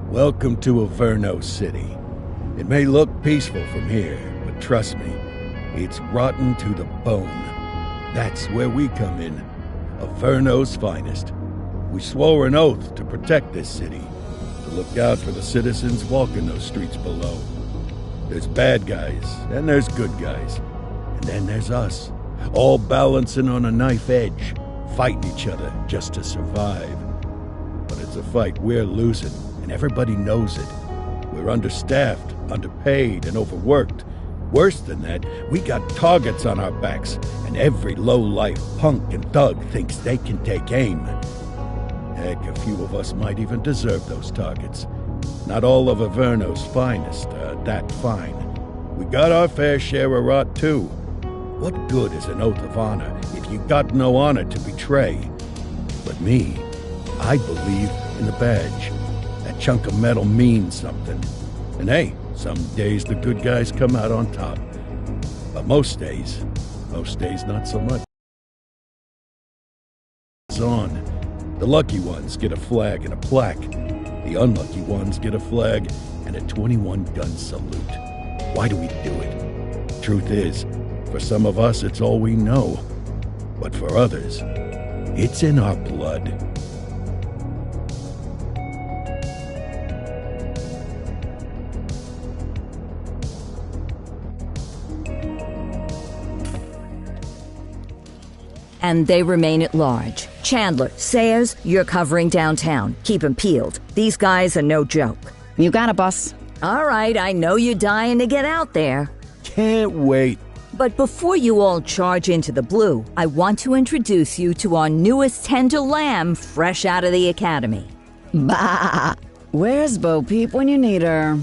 Welcome to Averno City. It may look peaceful from here, but trust me, it's rotten to the bone. That's where we come in. Averno's finest. We swore an oath to protect this city, to look out for the citizens walking those streets below. There's bad guys, and there's good guys. And then there's us, all balancing on a knife edge, fighting each other just to survive. But it's a fight we're losing, and everybody knows it. We're understaffed, underpaid, and overworked. Worse than that, we got targets on our backs, and every low-life punk and thug thinks they can take aim. Heck, a few of us might even deserve those targets. Not all of Averno's finest are that fine. We got our fair share of rot, too. What good is an oath of honor if you got no honor to betray? But me, I believe in the badge. That chunk of metal means something. And hey, some days the good guys come out on top. But most days not so much. It's on. The lucky ones get a flag and a plaque. The unlucky ones get a flag and a 21-gun salute. Why do we do it? Truth is, for some of us it's all we know. But for others, it's in our blood. And they remain at large. Chandler, Sayers, you're covering downtown. Keep 'em peeled. These guys are no joke. You got it, boss. All right, I know you're dying to get out there. Can't wait. But before you all charge into the blue, I want to introduce you to our newest tender lamb fresh out of the academy. Bah! Where's Bo Peep when you need her?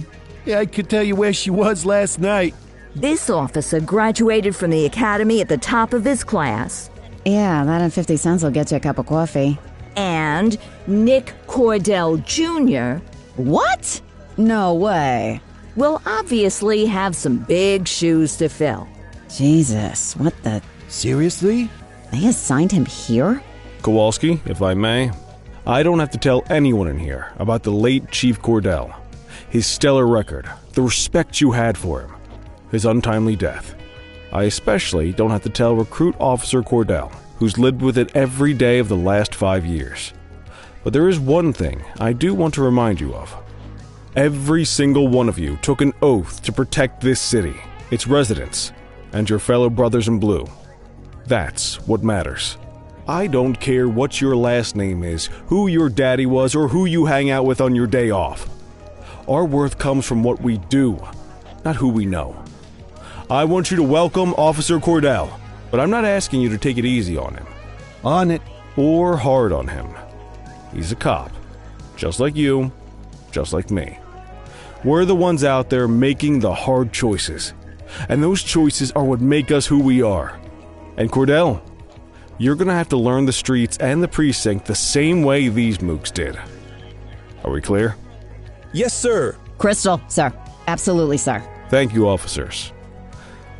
Yeah, I could tell you where she was last night. This officer graduated from the academy at the top of his class. Yeah, that and 50 cents will get you a cup of coffee. And Nick Cordell Jr. What? No way. will obviously have some big shoes to fill. Jesus, what the... Seriously? They assigned him here? Kowalski, if I may, I don't have to tell anyone in here about the late Chief Cordell, his stellar record, the respect you had for him, his untimely death. I especially don't have to tell Recruit Officer Cordell, who's lived with it every day of the last 5 years. But there is one thing I do want to remind you of. Every single one of you took an oath to protect this city, its residents, and your fellow brothers in blue. That's what matters. I don't care what your last name is, who your daddy was, or who you hang out with on your day off. Our worth comes from what we do, not who we know. I want you to welcome Officer Cordell, but I'm not asking you to take it easy on him. On it. Or hard on him. He's a cop, just like you, just like me. We're the ones out there making the hard choices, and those choices are what make us who we are. And Cordell, you're gonna have to learn the streets and the precinct the same way these mooks did. Are we clear? Yes, sir. Crystal, sir. Absolutely, sir. Thank you, officers.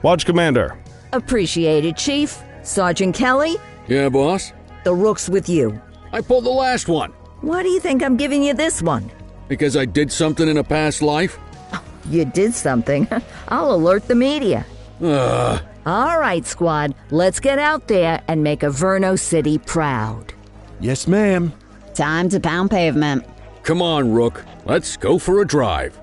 Watch Commander. Appreciated, Chief. Sergeant Kelly, Yeah, boss? the rook's with you. I pulled the last one. Why do you think I'm giving you this one? Because I did something in a past life? You did something. I'll alert the media. Ugh. All right, squad. Let's get out there and make Averno City proud. Yes, ma'am. Time to pound pavement. Come on, Rook. Let's go for a drive.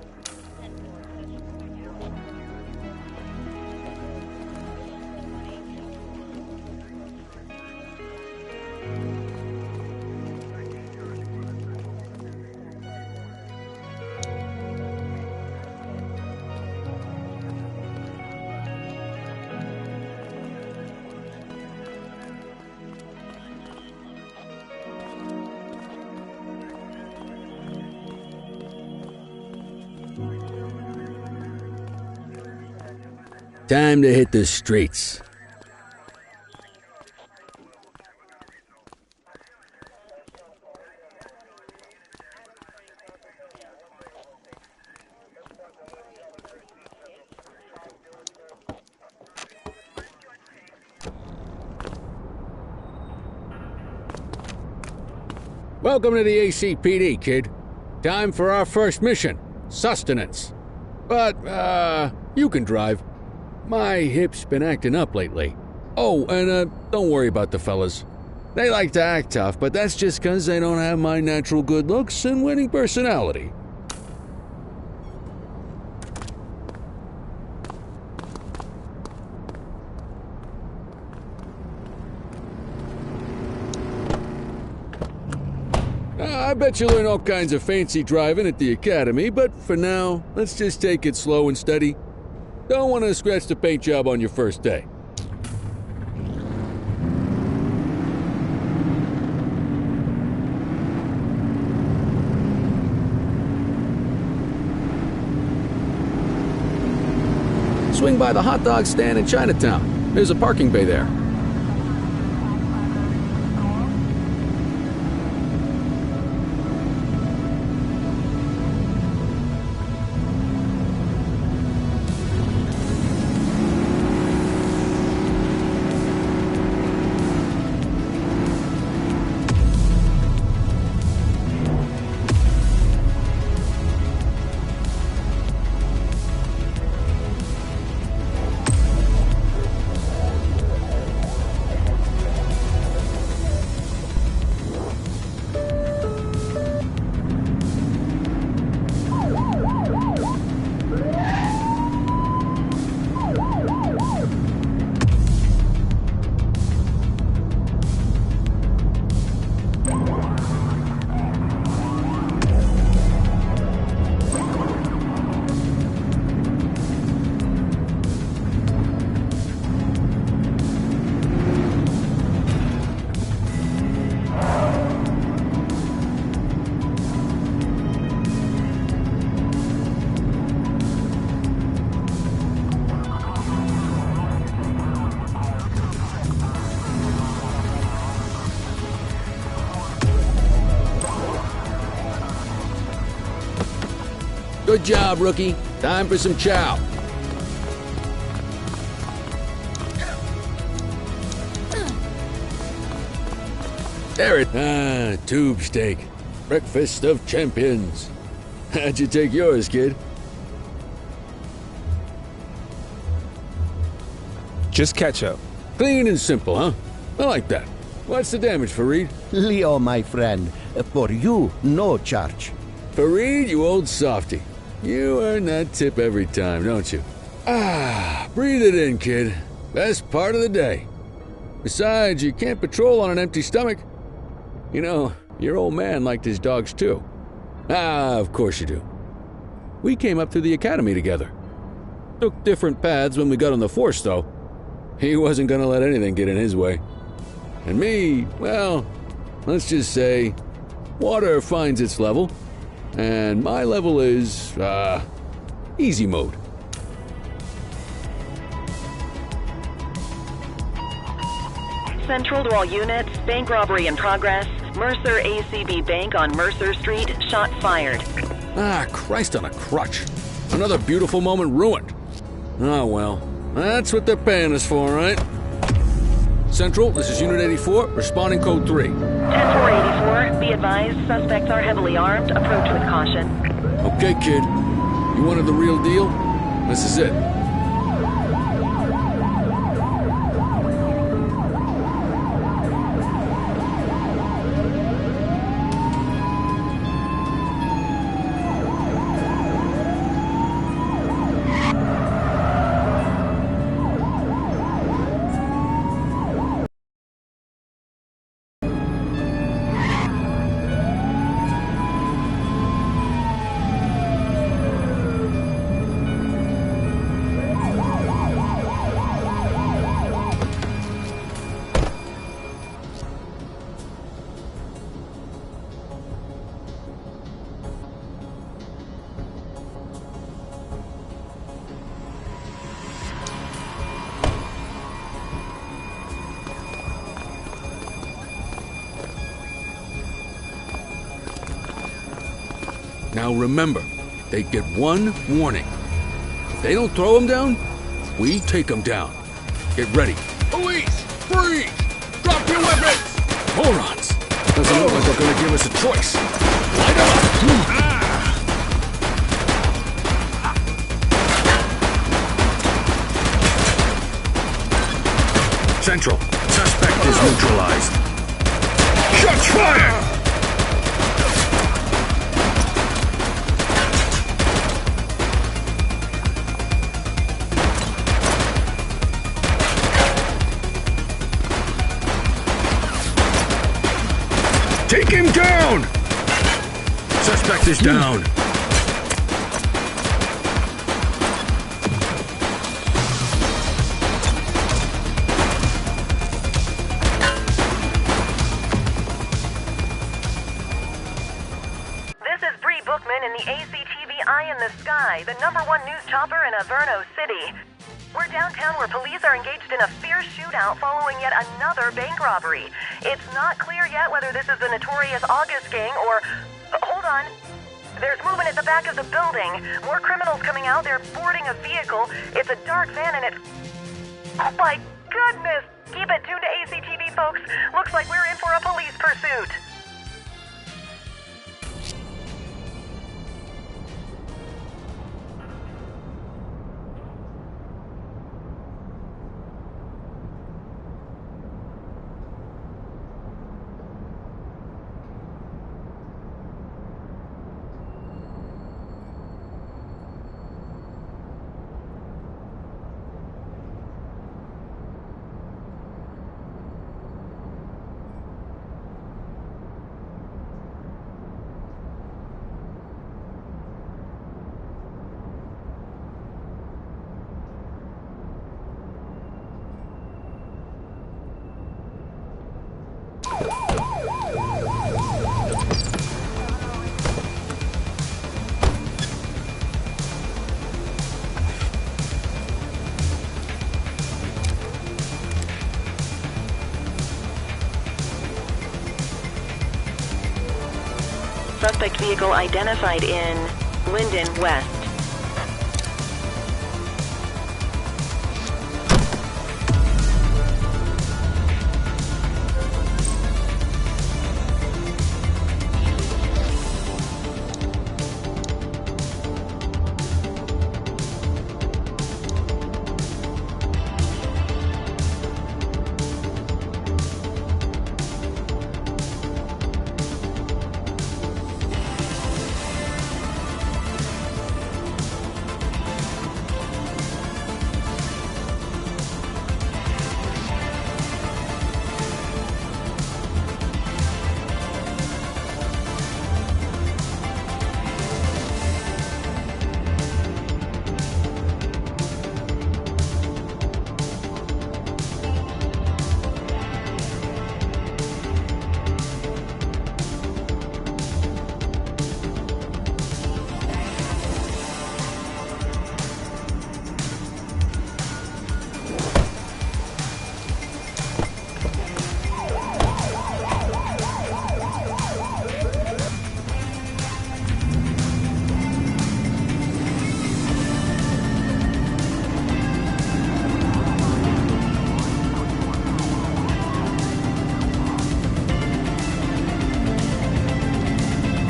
Time to hit the streets. Welcome to the ACPD, kid. Time for our first mission, sustenance. But, you can drive. My hip's been acting up lately. Oh, and, don't worry about the fellas. They like to act tough, but that's just 'cause they don't have my natural good looks and winning personality. I bet you learn all kinds of fancy driving at the academy, but for now, let's just take it slow and steady. Don't want to scratch the paint job on your first day. Swing by the hot dog stand in Chinatown. There's a parking bay there. Good job, rookie. Time for some chow. There it. Tube steak. Breakfast of champions. How'd you take yours, kid? Just ketchup. Clean and simple, huh? I like that. What's the damage, Fareed? Leo, my friend, for you, no charge. Fareed, you old softy. You earn that tip every time, don't you? Breathe it in, kid. Best part of the day. Besides, you can't patrol on an empty stomach. You know, your old man liked his dogs too. Of course you do. We came up through the academy together. Took different paths when we got on the force, though. He wasn't gonna let anything get in his way. And me, well, let's just say, water finds its level. And my level is, easy mode. Central to all units, bank robbery in progress. Mercer ACB Bank on Mercer Street, shot fired. Christ on a crutch. Another beautiful moment ruined. Oh well, that's what they're paying us for, right? Central, this is Unit 84, responding code 3. 10-484, be advised, suspects are heavily armed, approach with caution. Okay, kid. You wanted the real deal? This is it. Now remember, they get one warning. If they don't throw them down, we take them down. Get ready. Police! Freeze! Drop your weapons! Morons! Doesn't look like they're gonna give us a choice. Light them up! Central, suspect is neutralized. Shots fired! Take him down! Suspect is down. In the ACTV Eye in the Sky, the #1 news chopper in Averno City. We're downtown where police are engaged in a fierce shootout following yet another bank robbery. It's not clear yet whether this is the notorious August gang or... hold on. There's movement at the back of the building. More criminals coming out. They're boarding a vehicle. It's a dark van and it's... oh my goodness! Keep it tuned to ACTV, folks. Looks like we're in for a police pursuit. Suspect vehicle identified in Linden West.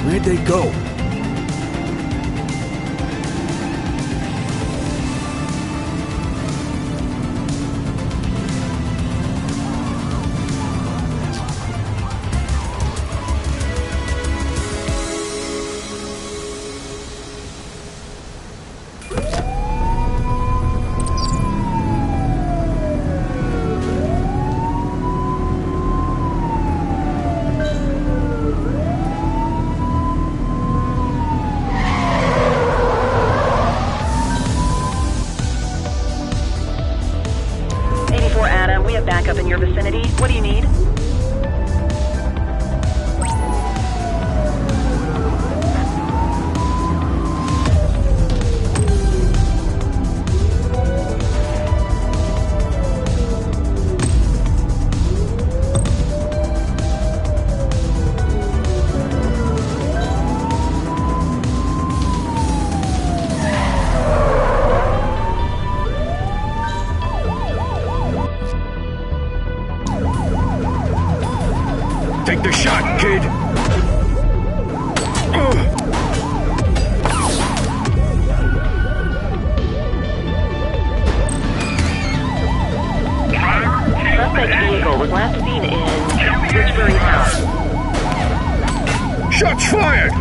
Where'd they go? Backup in your vicinity. What do you need? Take the shot, kid! Shots fired!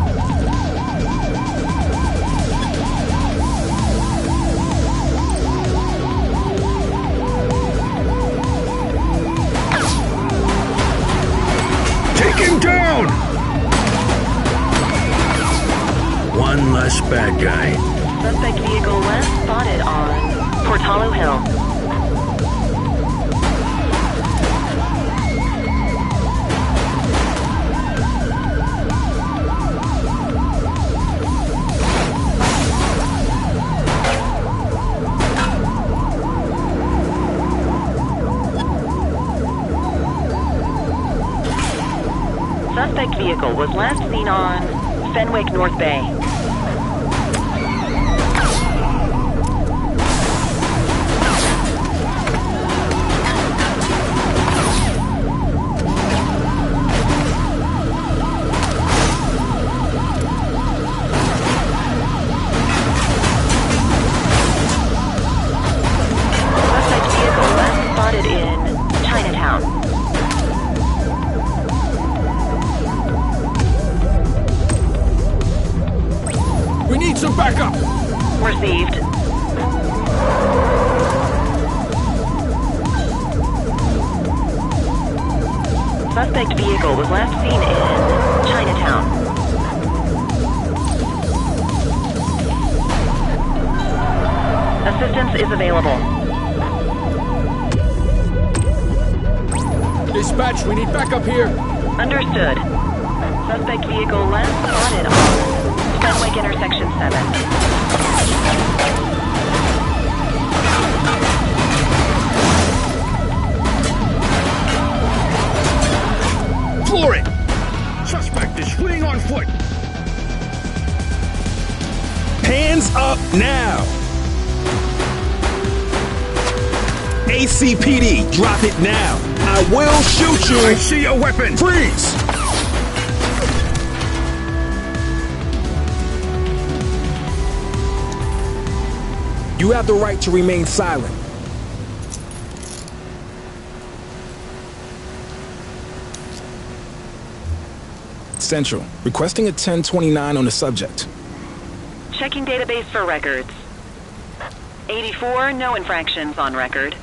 Take him down! One less bad guy. Suspect vehicle last spotted on Portalo Hill. Suspect vehicle was last seen on Fenwick North Bay. Suspect vehicle last spotted in Chinatown. We need some backup! Received. Suspect vehicle was last seen in Chinatown. Assistance is available. Dispatch, we need backup here. Understood. Suspect vehicle last spotted on Fenwick Intersection 7. Floor it! Suspect is fleeing on foot! Hands up now! ACPD, drop it now! I will shoot you! I see a weapon! Freeze! You have the right to remain silent. Central, requesting a 1029 on the subject. Checking database for records. 84, no infractions on record.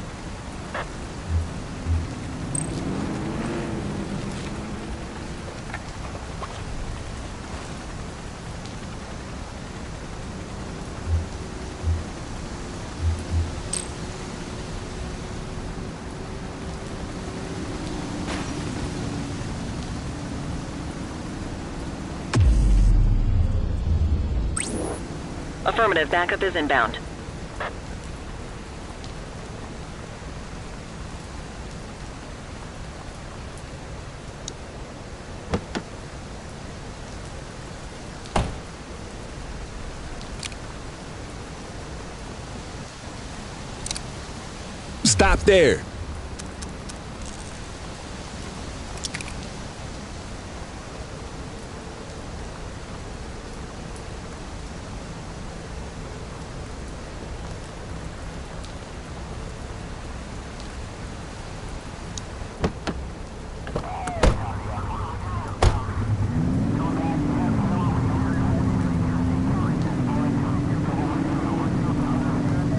Affirmative, backup is inbound. Stop there.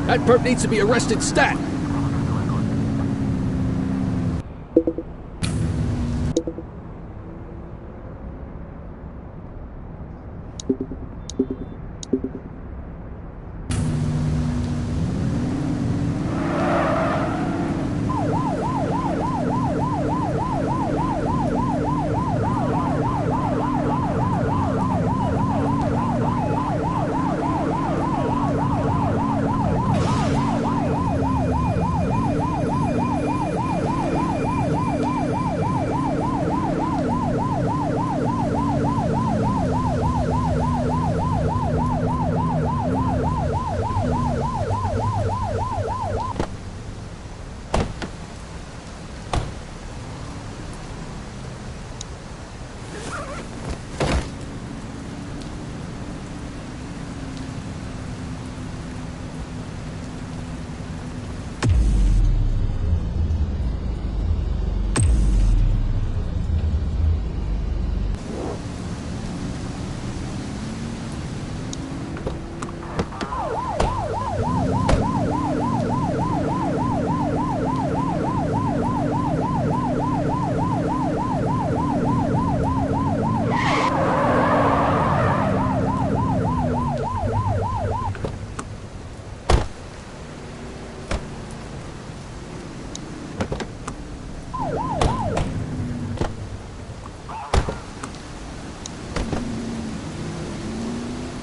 That perp needs to be arrested stat!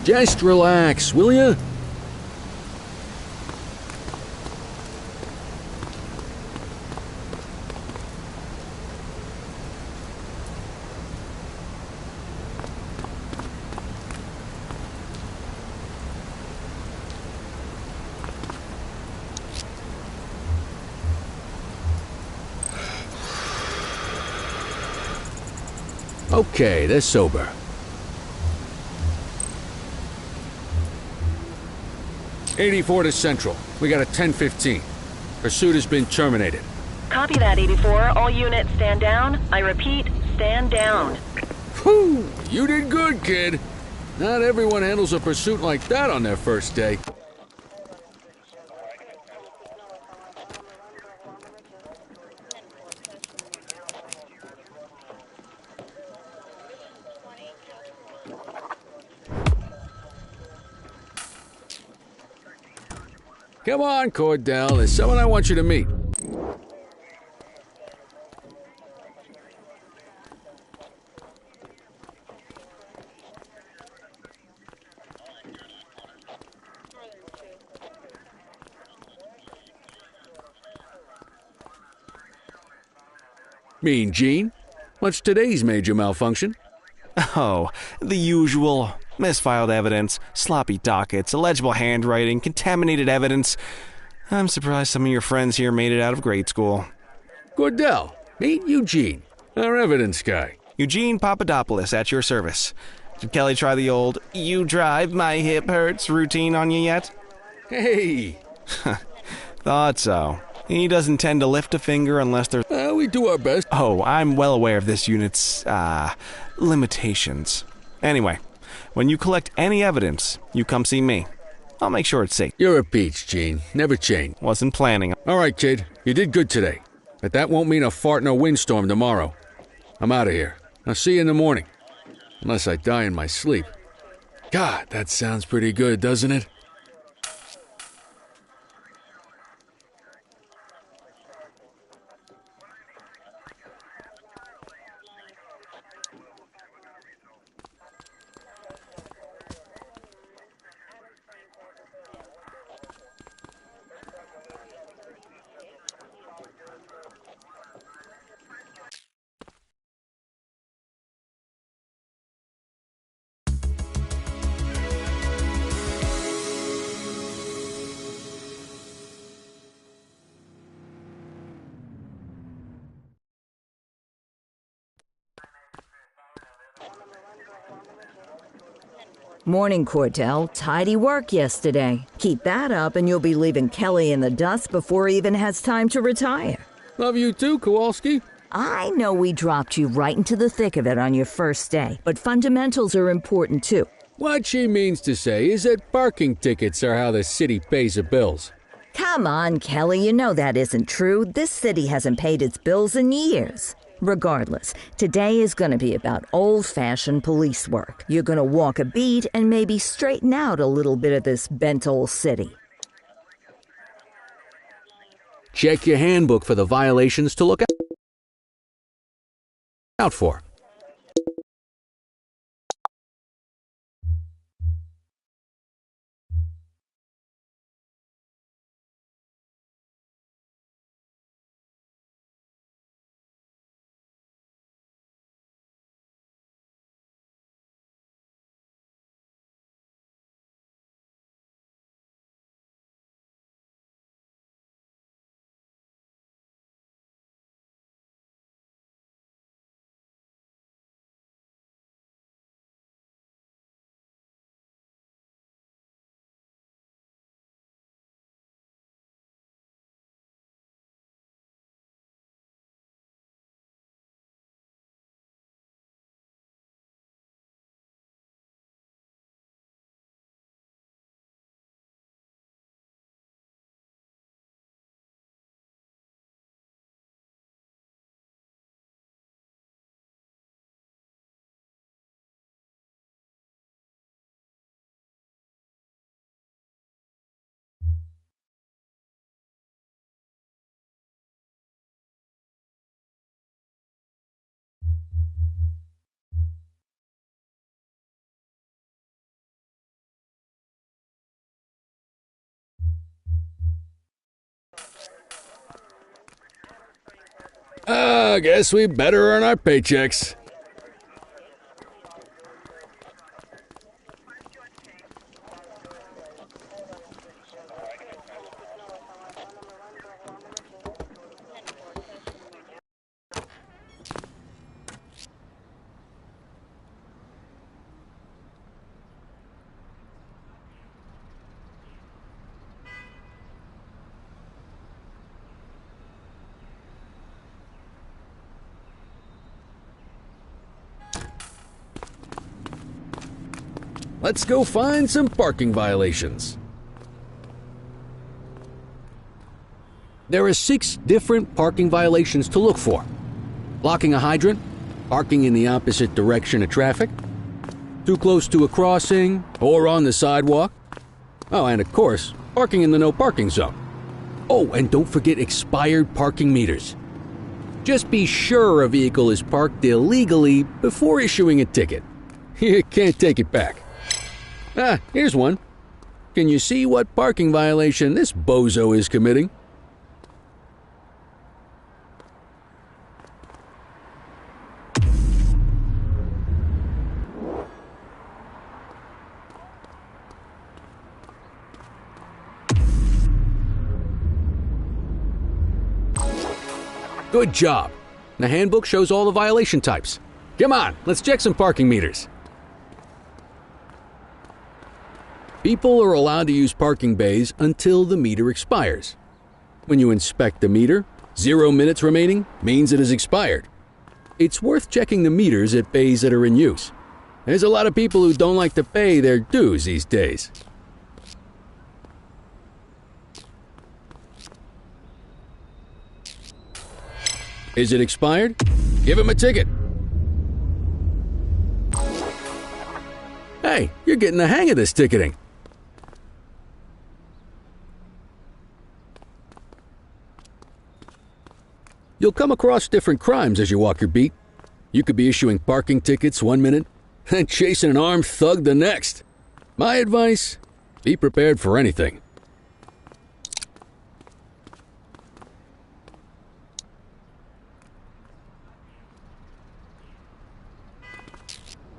Just relax, will ya? Okay, they're sober. '84 to Central. We got a 10:15. Pursuit has been terminated. Copy that, 84. All units stand down. I repeat, stand down. Whew! You did good, kid. Not everyone handles a pursuit like that on their first day. Come on, Cordell. There's someone I want you to meet. Mean Gene? What's today's major malfunction? Oh, the usual. Misfiled evidence, sloppy dockets, illegible handwriting, contaminated evidence. I'm surprised some of your friends here made it out of grade school. Cordell, meet Eugene, our evidence guy. Eugene Papadopoulos at your service. Did Kelly try the old, "you drive, my hip hurts" routine on you yet? Hey! Thought so. He doesn't tend to lift a finger unless there's... We do our best. Oh, I'm well aware of this unit's, limitations. Anyway, when you collect any evidence, you come see me. I'll make sure it's safe. You're a peach, Gene. Never change. Wasn't planning. All right, kid. You did good today. But that won't mean a fart in a windstorm tomorrow. I'm out of here. I'll see you in the morning. Unless I die in my sleep. God, that sounds pretty good, doesn't it? Morning, Cordell. Tidy work yesterday. Keep that up and you'll be leaving Kelly in the dust before he even has time to retire. Love you too, Kowalski. I know we dropped you right into the thick of it on your first day, but fundamentals are important too. What she means to say is that parking tickets are how the city pays the bills. Come on, Kelly, you know that isn't true. This city hasn't paid its bills in years. Regardless, today is going to be about old-fashioned police work. You're going to walk a beat and maybe straighten out a little bit of this bent old city. Check your handbook for the violations to look out for. I guess we better earn our paychecks. Let's go find some parking violations. There are 6 different parking violations to look for. Blocking a hydrant, parking in the opposite direction of traffic, too close to a crossing or on the sidewalk. Oh, and of course, parking in the no parking zone. Oh, and don't forget expired parking meters. Just be sure a vehicle is parked illegally before issuing a ticket. You can't take it back. Ah, here's one. Can you see what parking violation this bozo is committing? Good job. The handbook shows all the violation types. Come on, let's check some parking meters. People are allowed to use parking bays until the meter expires. When you inspect the meter, 0 minutes remaining means it has expired. It's worth checking the meters at bays that are in use. There's a lot of people who don't like to pay their dues these days. Is it expired? Give him a ticket. Hey, you're getting the hang of this ticketing. You'll come across different crimes as you walk your beat. You could be issuing parking tickets 1 minute and chasing an armed thug the next. My advice, be prepared for anything.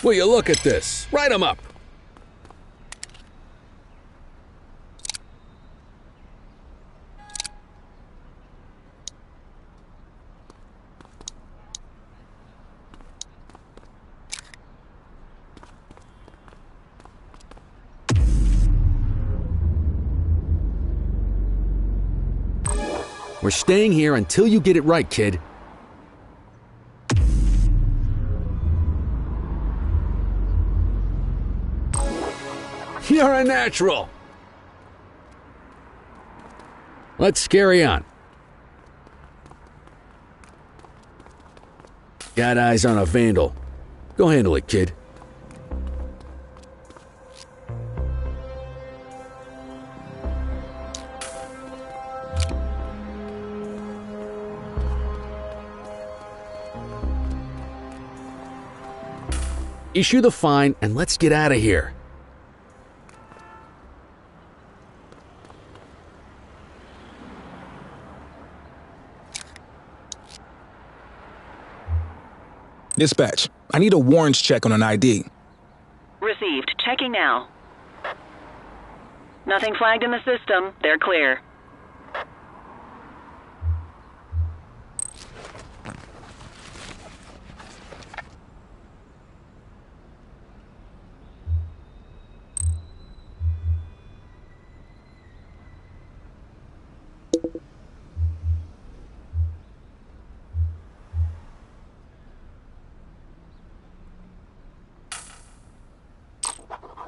Will you look at this? Write 'em up. We're staying here until you get it right, kid. You're a natural. Let's carry on. Got eyes on a vandal. Go handle it, kid. Issue the fine and let's get out of here. Dispatch, I need a warrants check on an ID. Received. Checking now. Nothing flagged in the system. They're clear.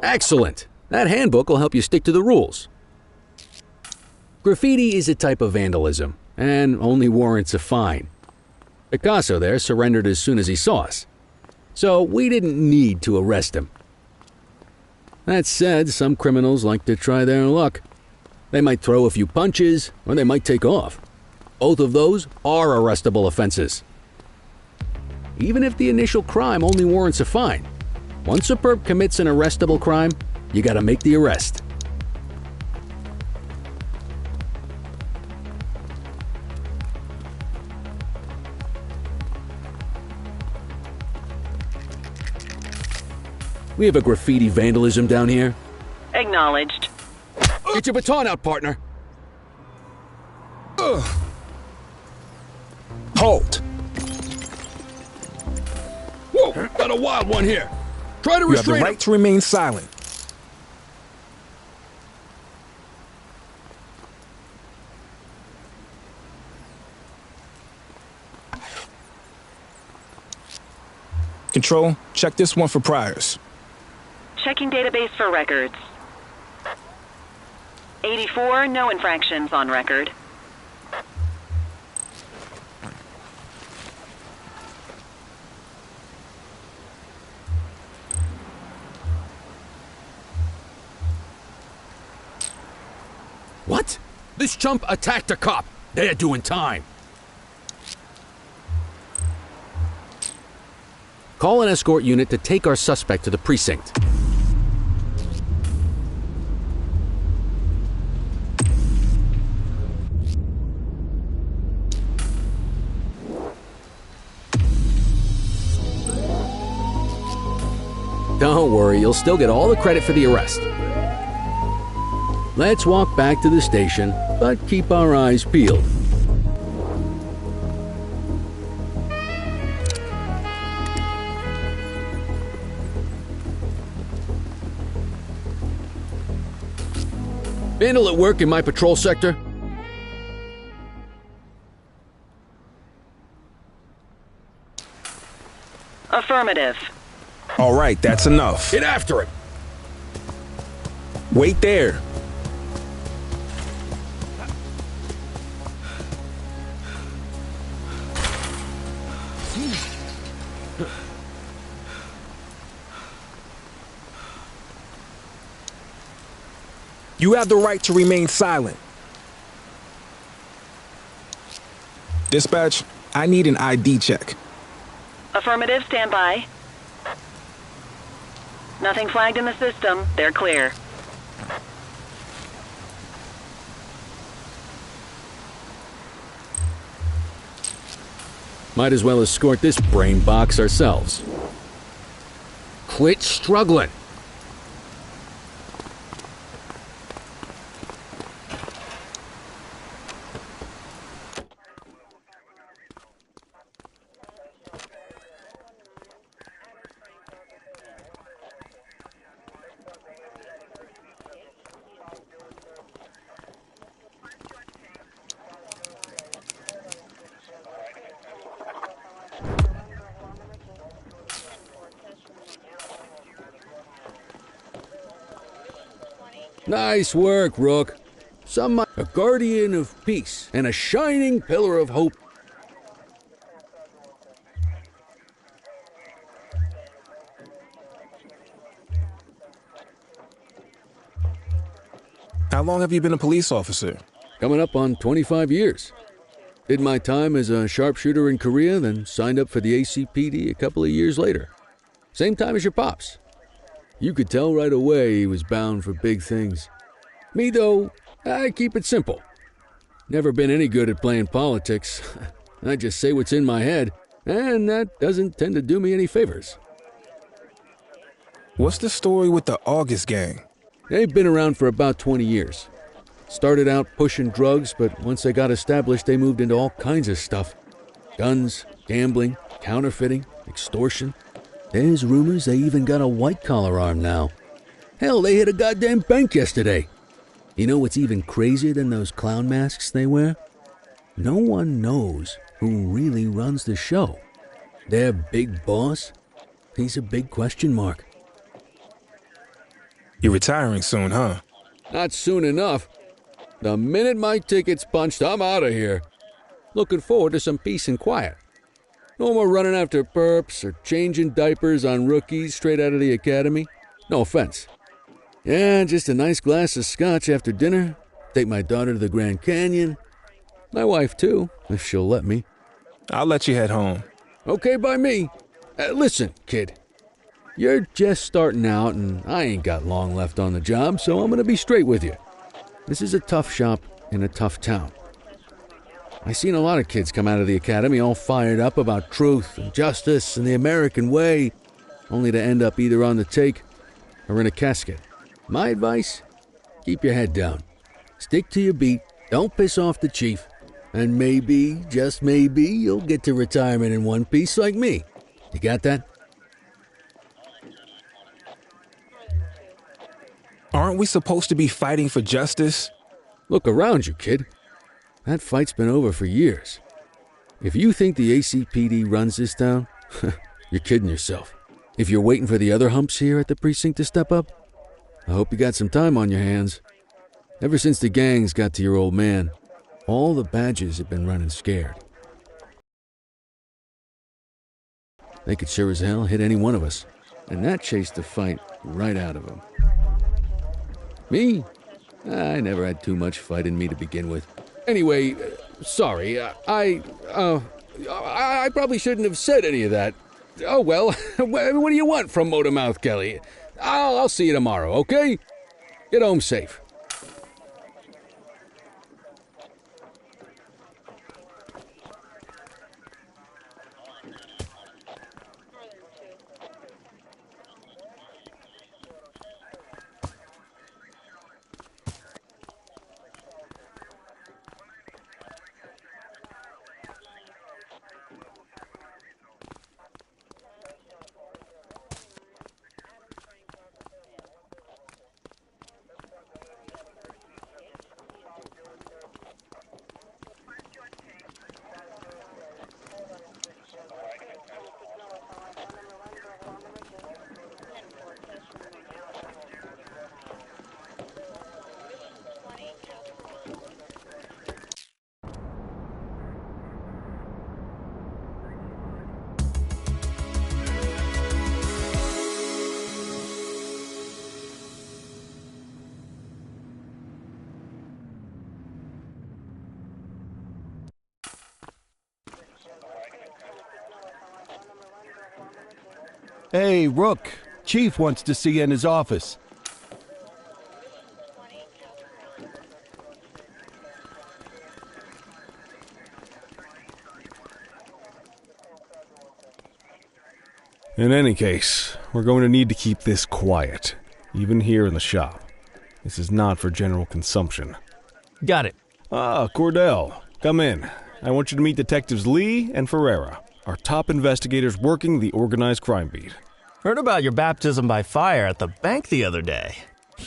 Excellent. That handbook will help you stick to the rules. Graffiti is a type of vandalism, and only warrants a fine. Picasso there surrendered as soon as he saw us, so we didn't need to arrest him. That said, some criminals like to try their luck. They might throw a few punches, or they might take off. Both of those are arrestable offenses. Even if the initial crime only warrants a fine, once a perp commits an arrestable crime, you gotta make the arrest. We have a graffiti vandalism down here. Acknowledged. Get your baton out, partner. Halt! Whoa, got a wild one here. Try to You have the restrain right to remain silent. Control, check this one for priors. Checking database for records. 84, no infractions on record. What? This chump attacked a cop. They're doing time. Call an escort unit to take our suspect to the precinct. Don't worry, you'll still get all the credit for the arrest. Let's walk back to the station, but keep our eyes peeled. Vandal at work in my patrol sector? Affirmative. All right, that's enough. Get after it! Wait there. You have the right to remain silent. Dispatch, I need an ID check. Affirmative, stand by. Nothing flagged in the system. They're clear. Might as well escort this brain box ourselves. Quit struggling. Nice work, Rook. A guardian of peace and a shining pillar of hope. How long have you been a police officer? Coming up on 25 years. Did my time as a sharpshooter in Korea, then signed up for the ACPD a couple of years later. Same time as your pops. You could tell right away he was bound for big things. Me, though, I keep it simple. Never been any good at playing politics. I just say what's in my head, and that doesn't tend to do me any favors. What's the story with the August gang? They've been around for about 20 years. Started out pushing drugs, but once they got established, they moved into all kinds of stuff. Guns, gambling, counterfeiting, extortion. There's rumors they even got a white-collar arm now. Hell, they hit a goddamn bank yesterday. You know what's even crazier than those clown masks they wear? No one knows who really runs the show. Their big boss? He's a big question mark. You're retiring soon, huh? Not soon enough. The minute my ticket's punched, I'm out of here. Looking forward to some peace and quiet. No more running after perps or changing diapers on rookies straight out of the academy. No offense. Yeah, just a nice glass of scotch after dinner. Take my daughter to the Grand Canyon. My wife, too, if she'll let me. I'll let you head home. Okay by me. Listen, kid. You're just starting out, and I ain't got long left on the job, so I'm gonna be straight with you. This is a tough shop in a tough town. I seen a lot of kids come out of the academy all fired up about truth and justice and the American way, only to end up either on the take or in a casket. My advice? Keep your head down. Stick to your beat. Don't piss off the chief. And maybe, just maybe, you'll get to retirement in one piece like me. You got that? Aren't we supposed to be fighting for justice? Look around you, kid. That fight's been over for years. If you think the ACPD runs this town, you're kidding yourself. If you're waiting for the other humps here at the precinct to step up, I hope you got some time on your hands. Ever since the gangs got to your old man, all the badges have been running scared. They could sure as hell hit any one of us, and that chased the fight right out of them. Me? I never had too much fight in me to begin with. Anyway, sorry, I probably shouldn't have said any of that. Oh well, what do you want from Motormouth Kelly? I'll see you tomorrow, okay? Get home safe. Hey, Rook. Chief wants to see you in his office. In any case, we're going to need to keep this quiet, even here in the shop. This is not for general consumption. Got it. Ah, Cordell, come in. I want you to meet Detectives Lee and Ferreira, our top investigators working the organized crime beat. Heard about your baptism by fire at the bank the other day.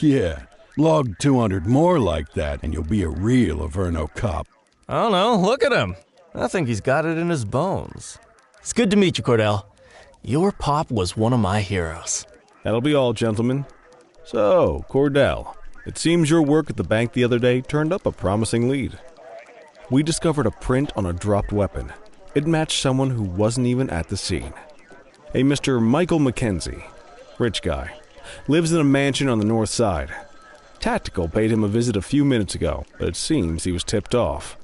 Yeah, log 200 more like that and you'll be a real Averno cop. I don't know, look at him. I think he's got it in his bones. It's good to meet you, Cordell. Your pop was one of my heroes. That'll be all, gentlemen. So, Cordell, it seems your work at the bank the other day turned up a promising lead. We discovered a print on a dropped weapon. It matched someone who wasn't even at the scene. A Mr. Michael McKenzie, rich guy, lives in a mansion on the north side. Tactical paid him a visit a few minutes ago, but it seems he was tipped off.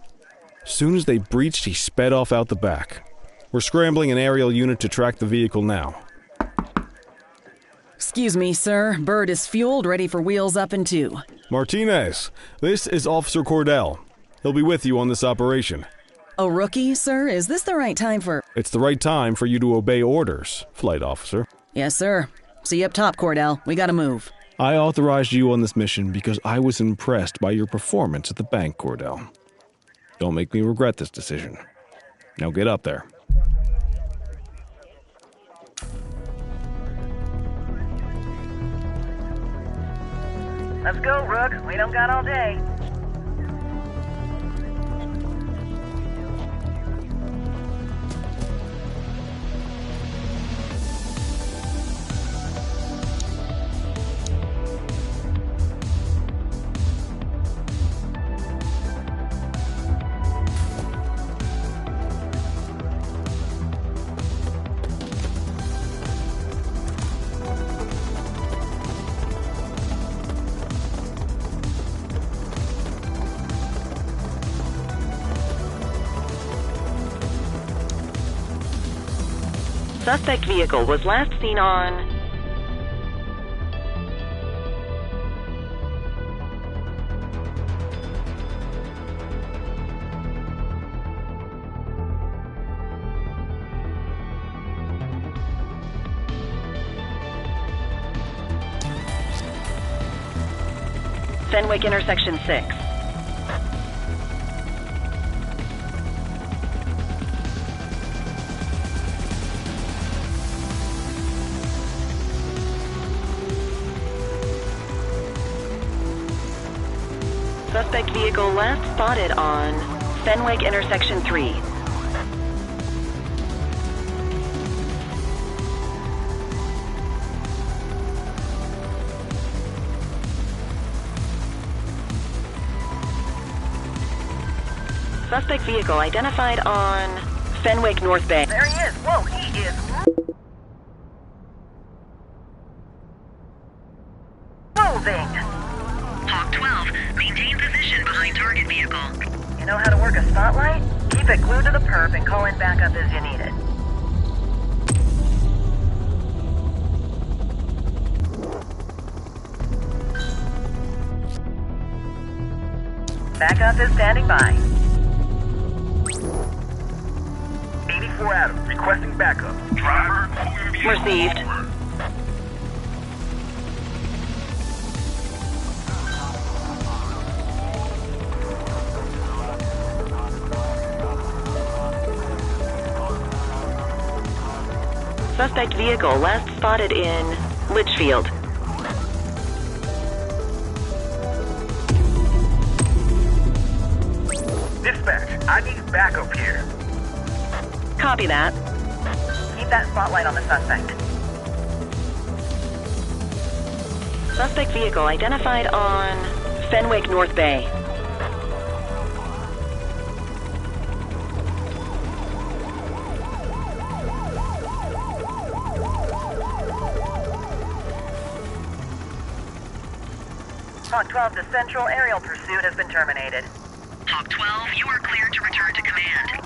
Soon as they breached, he sped off out the back. We're scrambling an aerial unit to track the vehicle now. Excuse me, sir. Bird is fueled, ready for wheels up in 2. Martinez, this is Officer Cordell. He'll be with you on this operation. A rookie, sir? Is this the right time for... It's the right time for you to obey orders, flight officer. Yes, sir. See you up top, Cordell. We gotta move. I authorized you on this mission because I was impressed by your performance at the bank, Cordell. Don't make me regret this decision. Now get up there. Let's go, Rook. We don't got all day. Suspect vehicle was last seen on... Fenwick intersection 6. Suspect vehicle last spotted on Fenwick intersection 3. Suspect vehicle identified on Fenwick North Bay. There he is. Whoa, he is moving. Hawk 12, maintain position behind target vehicle. You know how to work a spotlight? Keep it glued to the perp and call in backup as you need it. Backup is standing by. 84 Adam, requesting backup. Driver, Received. Suspect vehicle last spotted in Litchfield. Dispatch, I need backup here. Copy that. Keep that spotlight on the suspect. Suspect vehicle identified on Fenwick North Bay. Hawk 12 to Central, aerial pursuit has been terminated. Hawk 12, you are cleared to return to command.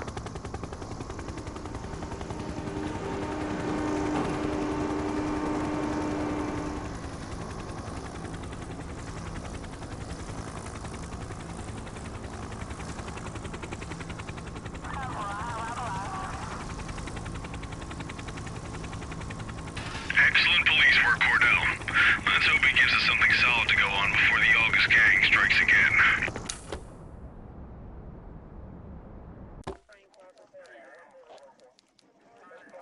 Excellent police work, Cordell. Let's hope he gives us something solid to go on before the August gang strikes again.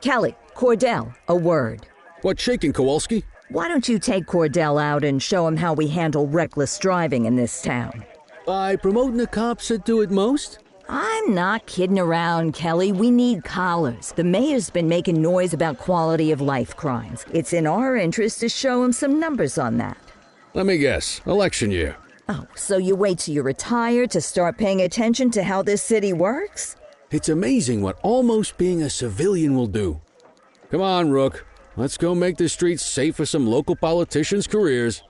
Kelly, Cordell, a word. What's shaking, Kowalski? Why don't you take Cordell out and show him how we handle reckless driving in this town? By promoting the cops that do it most? I'm not kidding around, Kelly. We need collars. The mayor's been making noise about quality of life crimes. It's in our interest to show him some numbers on that. Let me guess. Election year. Oh, so you wait till you retire to start paying attention to how this city works? It's amazing what almost being a civilian will do. Come on, Rook. Let's go make the streets safe for some local politicians' careers.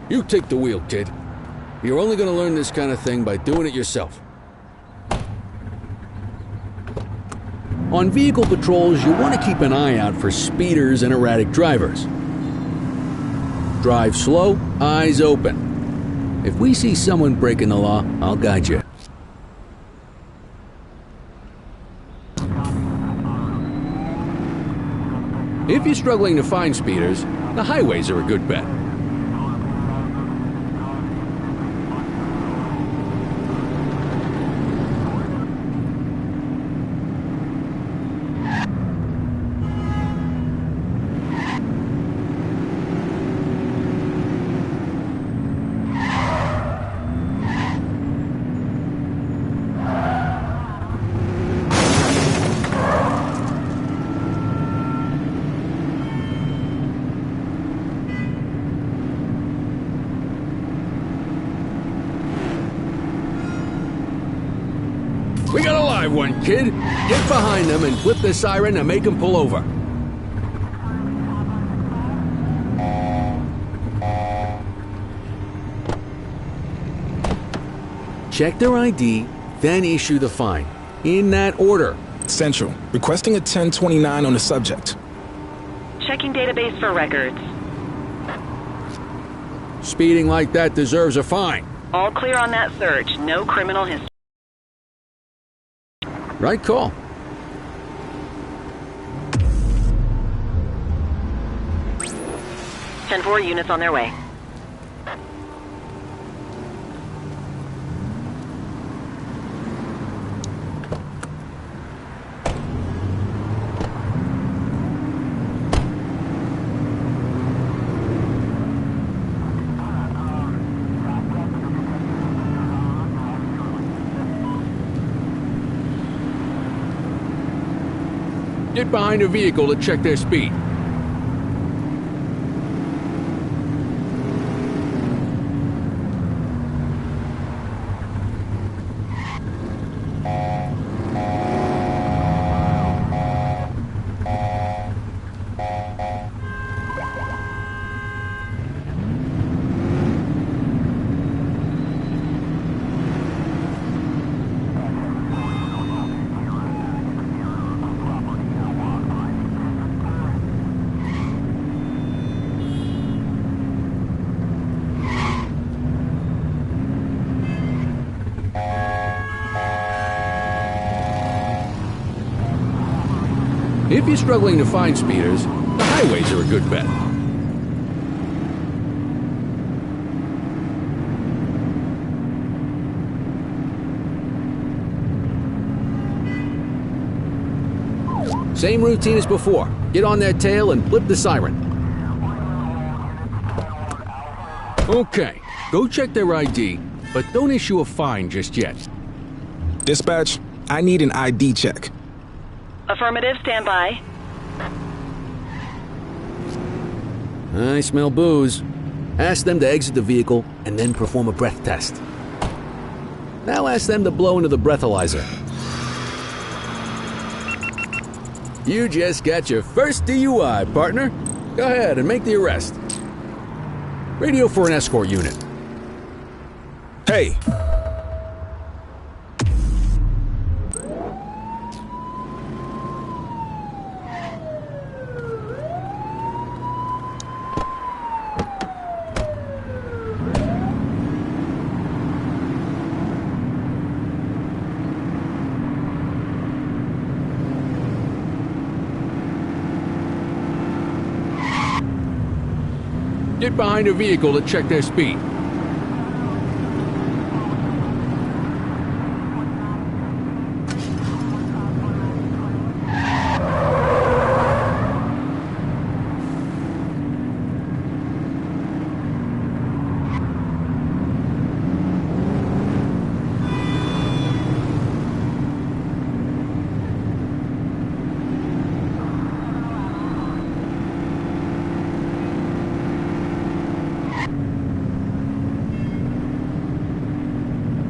You take the wheel, kid. You're only going to learn this kind of thing by doing it yourself. On vehicle patrols, you want to keep an eye out for speeders and erratic drivers. Drive slow, eyes open. If we see someone breaking the law, I'll guide you. If you're struggling to find speeders, the highways are a good bet. We got a live one, kid. Get behind them and flip the siren and make them pull over. Check their ID, then issue the fine. In that order. Central, requesting a 1029 on the subject. Checking database for records. Speeding like that deserves a fine. All clear on that search. No criminal history. Right call. Four units on their way. Get behind a vehicle to check their speed. If you're struggling to find speeders, the highways are a good bet. Same routine as before. Get on their tail and flip the siren. Okay, go check their ID, but don't issue a fine just yet. Dispatch, I need an ID check. Affirmative, stand by. I smell booze. Ask them to exit the vehicle and then perform a breath test. Now ask them to blow into the breathalyzer. You just got your first DUI, partner. Go ahead and make the arrest. Radio for an escort unit. Hey! Get behind a vehicle to check their speed.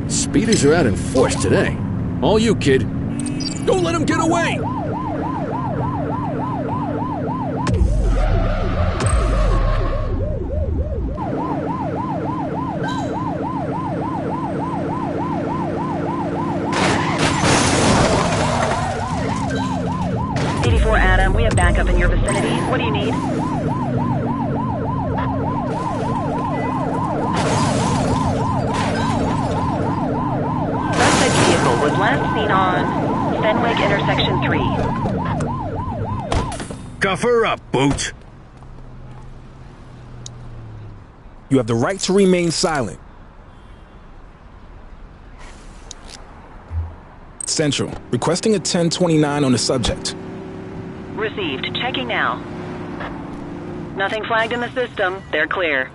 Speeders are out in force today. All you, kid. Don't let him get away! Adam, we have backup in your vicinity. What do you need? Suspect vehicle was last seen on Fenwick Intersection 3. Cuff her up, Boots. You have the right to remain silent. Central, requesting a 1029 on the subject. Received. Checking now. Nothing flagged in the system. They're clear.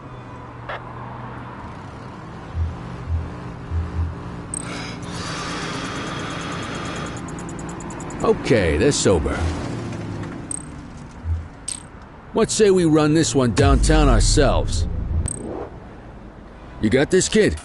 Okay, they're sober. What say we run this one downtown ourselves? You got this, kid?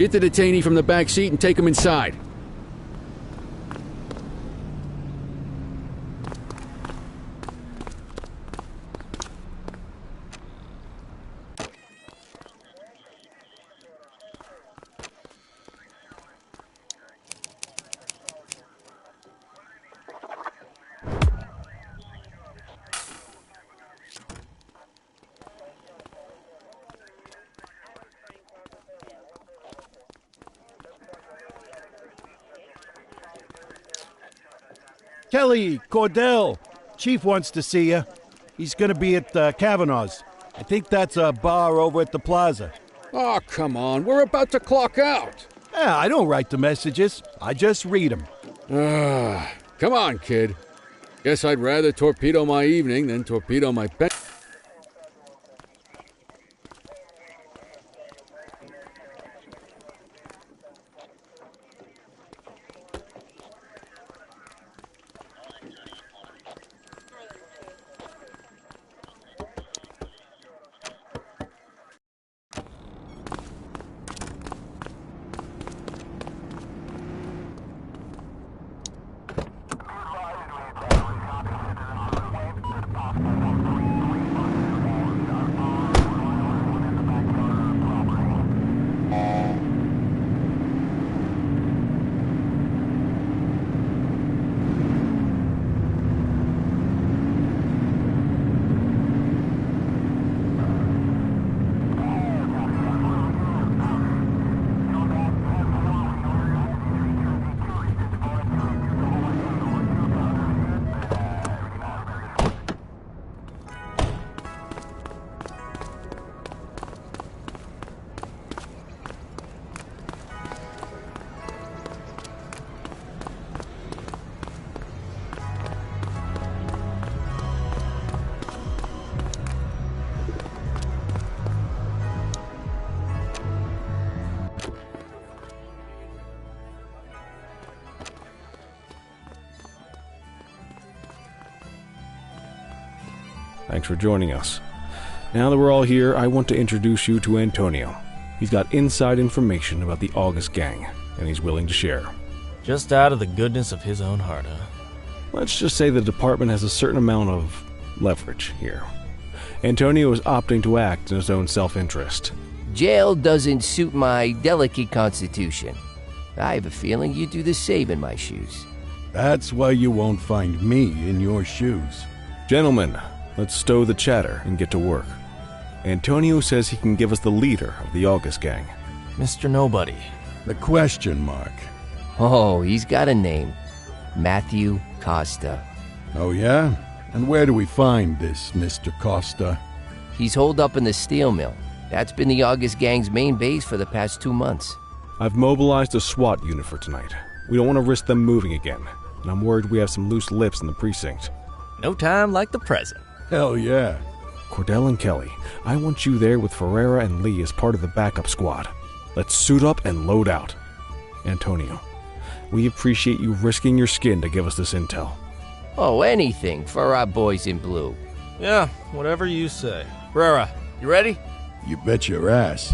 Get the detainee from the back seat and take him inside. Kelly, Cordell, Chief wants to see you. He's going to be at Kavanaugh's. I think that's a bar over at the plaza. Oh, come on. We're about to clock out. Yeah, I don't write the messages. I just read them. Come on, kid. Guess I'd rather torpedo my evening than torpedo my pen. Thanks for joining us. Now that we're all here, I want to introduce you to Antonio. He's got inside information about the August gang, and he's willing to share. Just out of the goodness of his own heart, huh? Let's just say the department has a certain amount of leverage here. Antonio is opting to act in his own self-interest. Jail doesn't suit my delicate constitution. I have a feeling you do the same in my shoes. That's why you won't find me in your shoes. Gentlemen, let's stow the chatter and get to work. Antonio says he can give us the leader of the August gang. Mr. Nobody. The question mark. Oh, he's got a name. Matthew Costa. Oh, yeah? And where do we find this Mr. Costa? He's holed up in the steel mill. That's been the August gang's main base for the past 2 months. I've mobilized a SWAT unit for tonight. We don't want to risk them moving again, and I'm worried we have some loose lips in the precinct. No time like the present. Hell yeah. Cordell and Kelly, I want you there with Ferreira and Lee as part of the backup squad. Let's suit up and load out. Antonio, we appreciate you risking your skin to give us this intel. Oh, anything for our boys in blue. Yeah, whatever you say. Ferreira, you ready? You bet your ass.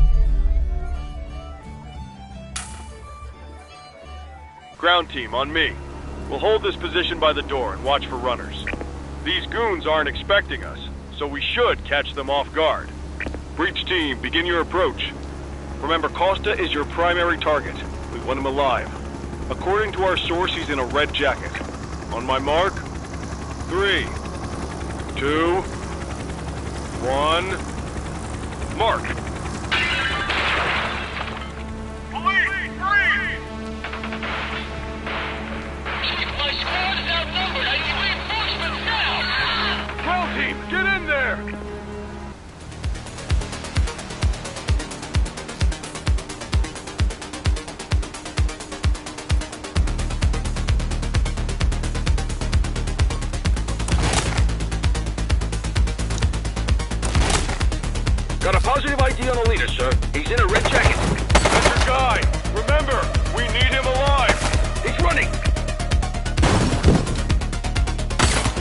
Ground team, on me. We'll hold this position by the door and watch for runners. These goons aren't expecting us, so we should catch them off guard. Breach team, begin your approach. Remember, Costa is your primary target. We want him alive. According to our source, he's in a red jacket. On my mark, 3, 2, 1, mark! Police, freeze! Chief, my squad is outnumbered. I need reinforcements now! Ground team, get in there! Got a positive ID on the leader, sir. He's in a red jacket. That's your guy. Remember, we need him alive. He's running.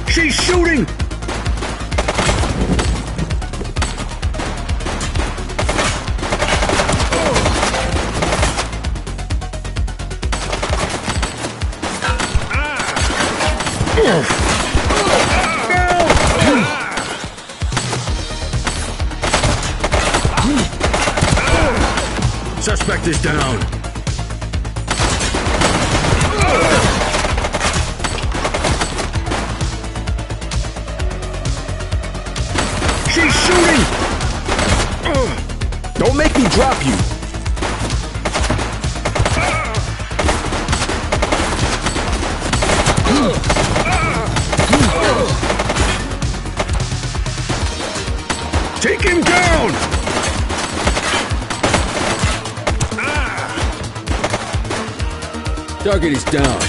She's shooting! Suspect is down. She's shooting! Don't make me drop you. Take him down! Target is down.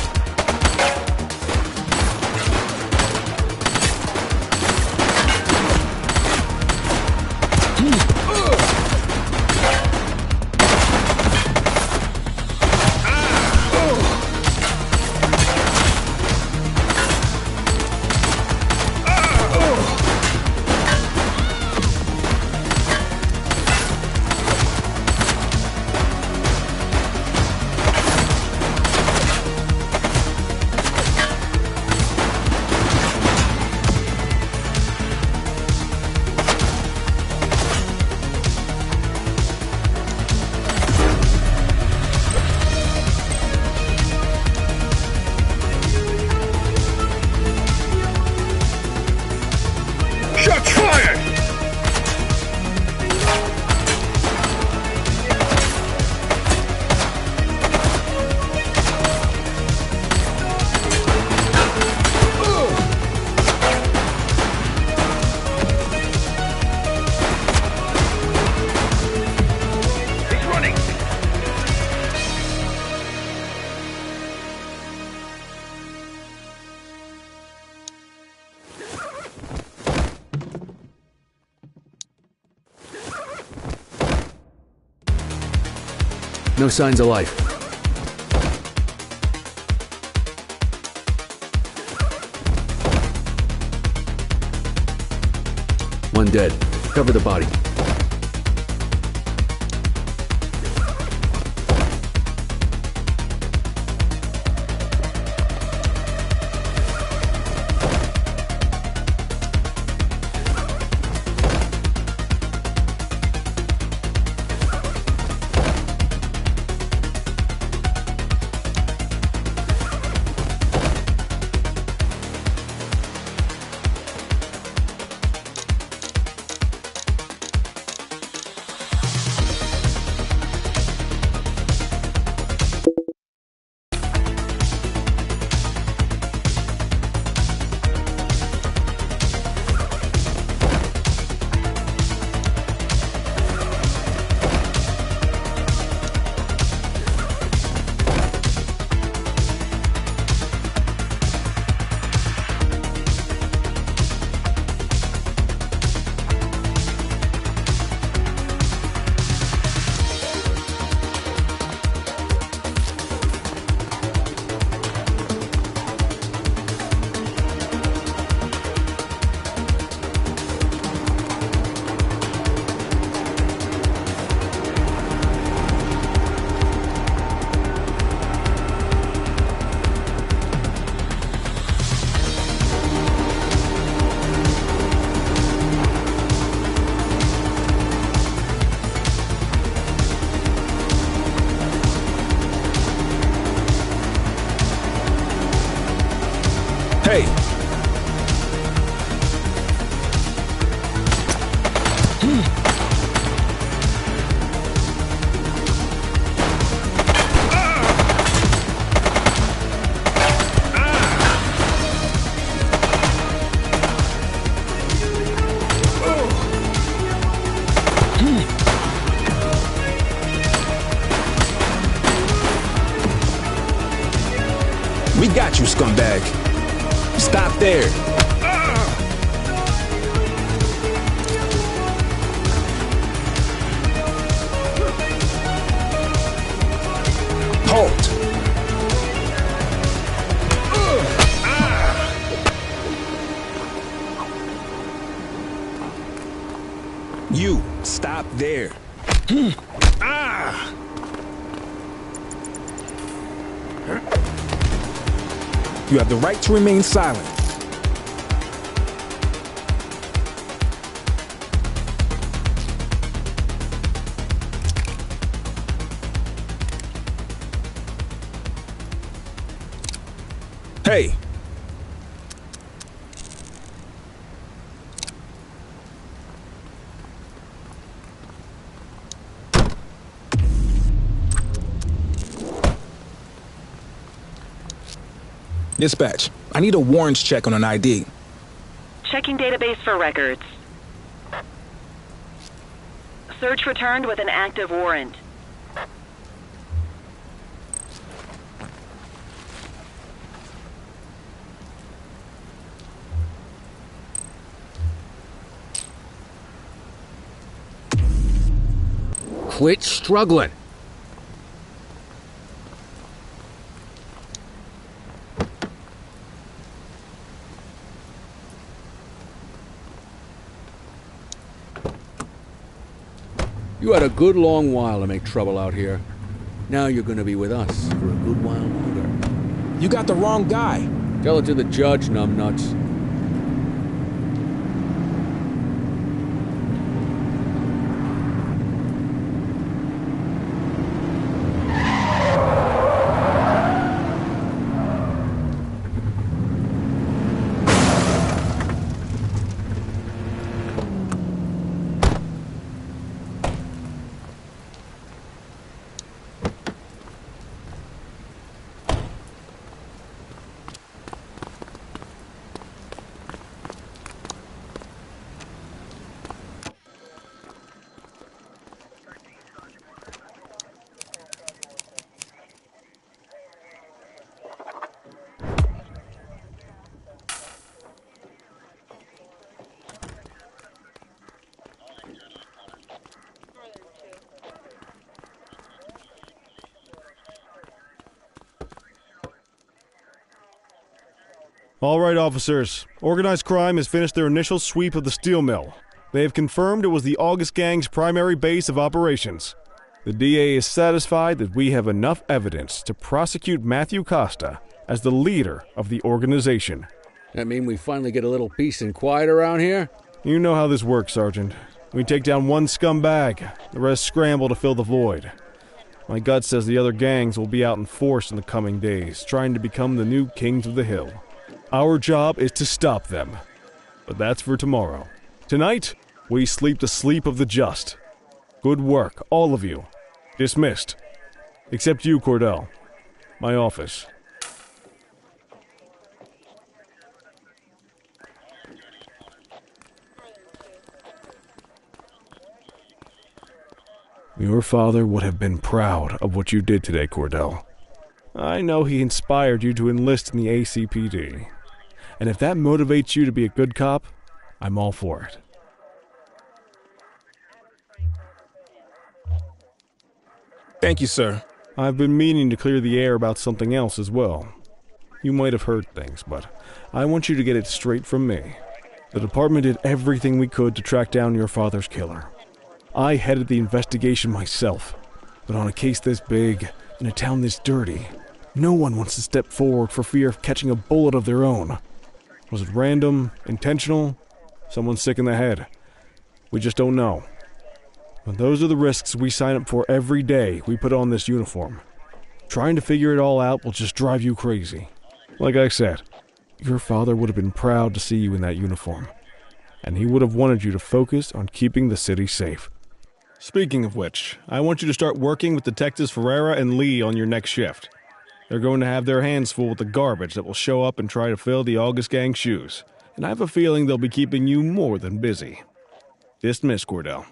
Shots fired! He's running. No signs of life. One dead. Cover the body. Hey! We got you, scumbag. Stop there. Halt. You, stop there. You have the right to remain silent. Hey! Dispatch, I need a warrants check on an ID. Checking database for records. Search returned with an active warrant. Quit struggling. You had a good long while to make trouble out here. Now you're gonna be with us for a good while longer. You got the wrong guy. Tell it to the judge, numbnuts. All right, officers. Organized crime has finished their initial sweep of the steel mill. They have confirmed it was the August Gang's primary base of operations. The DA is satisfied that we have enough evidence to prosecute Matthew Costa as the leader of the organization. That mean we finally get a little peace and quiet around here? You know how this works, Sergeant. We take down one scumbag, the rest scramble to fill the void. My gut says the other gangs will be out in force in the coming days, trying to become the new kings of the hill. Our job is to stop them. But that's for tomorrow. Tonight, we sleep the sleep of the just. Good work, all of you. Dismissed. Except you, Cordell. My office. Your father would have been proud of what you did today, Cordell. I know he inspired you to enlist in the ACPD. And if that motivates you to be a good cop, I'm all for it. Thank you, sir. I've been meaning to clear the air about something else as well. You might have heard things, but I want you to get it straight from me. The department did everything we could to track down your father's killer. I headed the investigation myself, but on a case this big, in a town this dirty, no one wants to step forward for fear of catching a bullet of their own. Was it random, intentional, someone sick in the head? We just don't know. But those are the risks we sign up for every day we put on this uniform. Trying to figure it all out will just drive you crazy. Like I said, your father would have been proud to see you in that uniform, and he would have wanted you to focus on keeping the city safe. Speaking of which, I want you to start working with Detectives Ferreira and Lee on your next shift. They're going to have their hands full with the garbage that will show up and try to fill the August Gang's shoes, and I have a feeling they'll be keeping you more than busy. Dismiss, Cordell.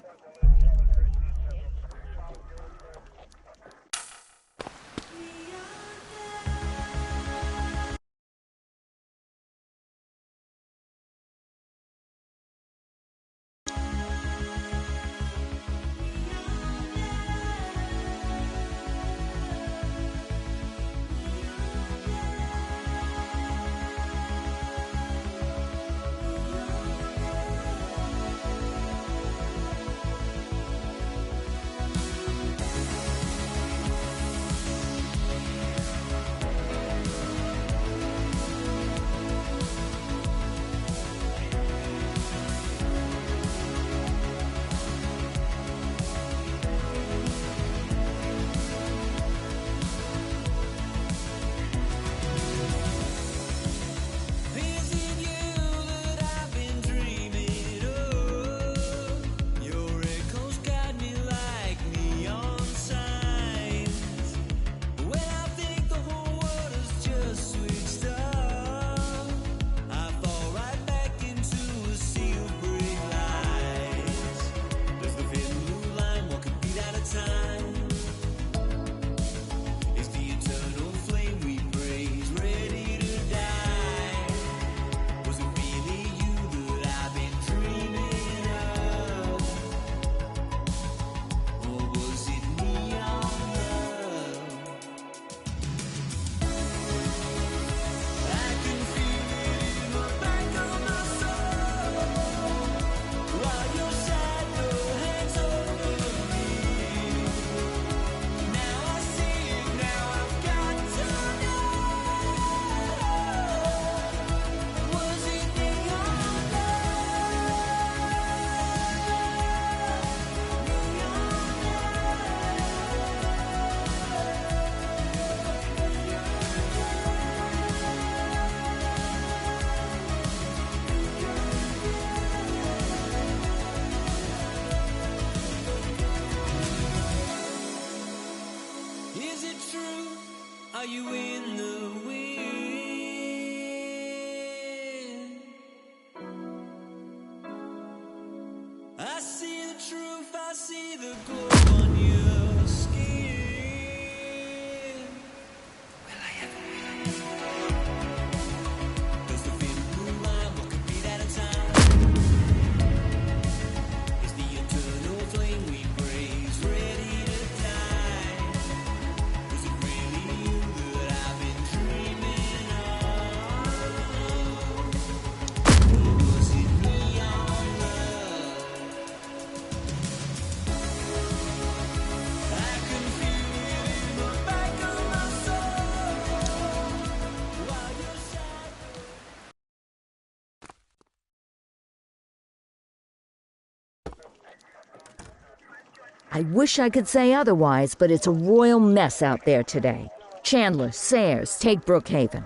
I wish I could say otherwise, but it's a royal mess out there today. Chandler, Sayers, take Brookhaven.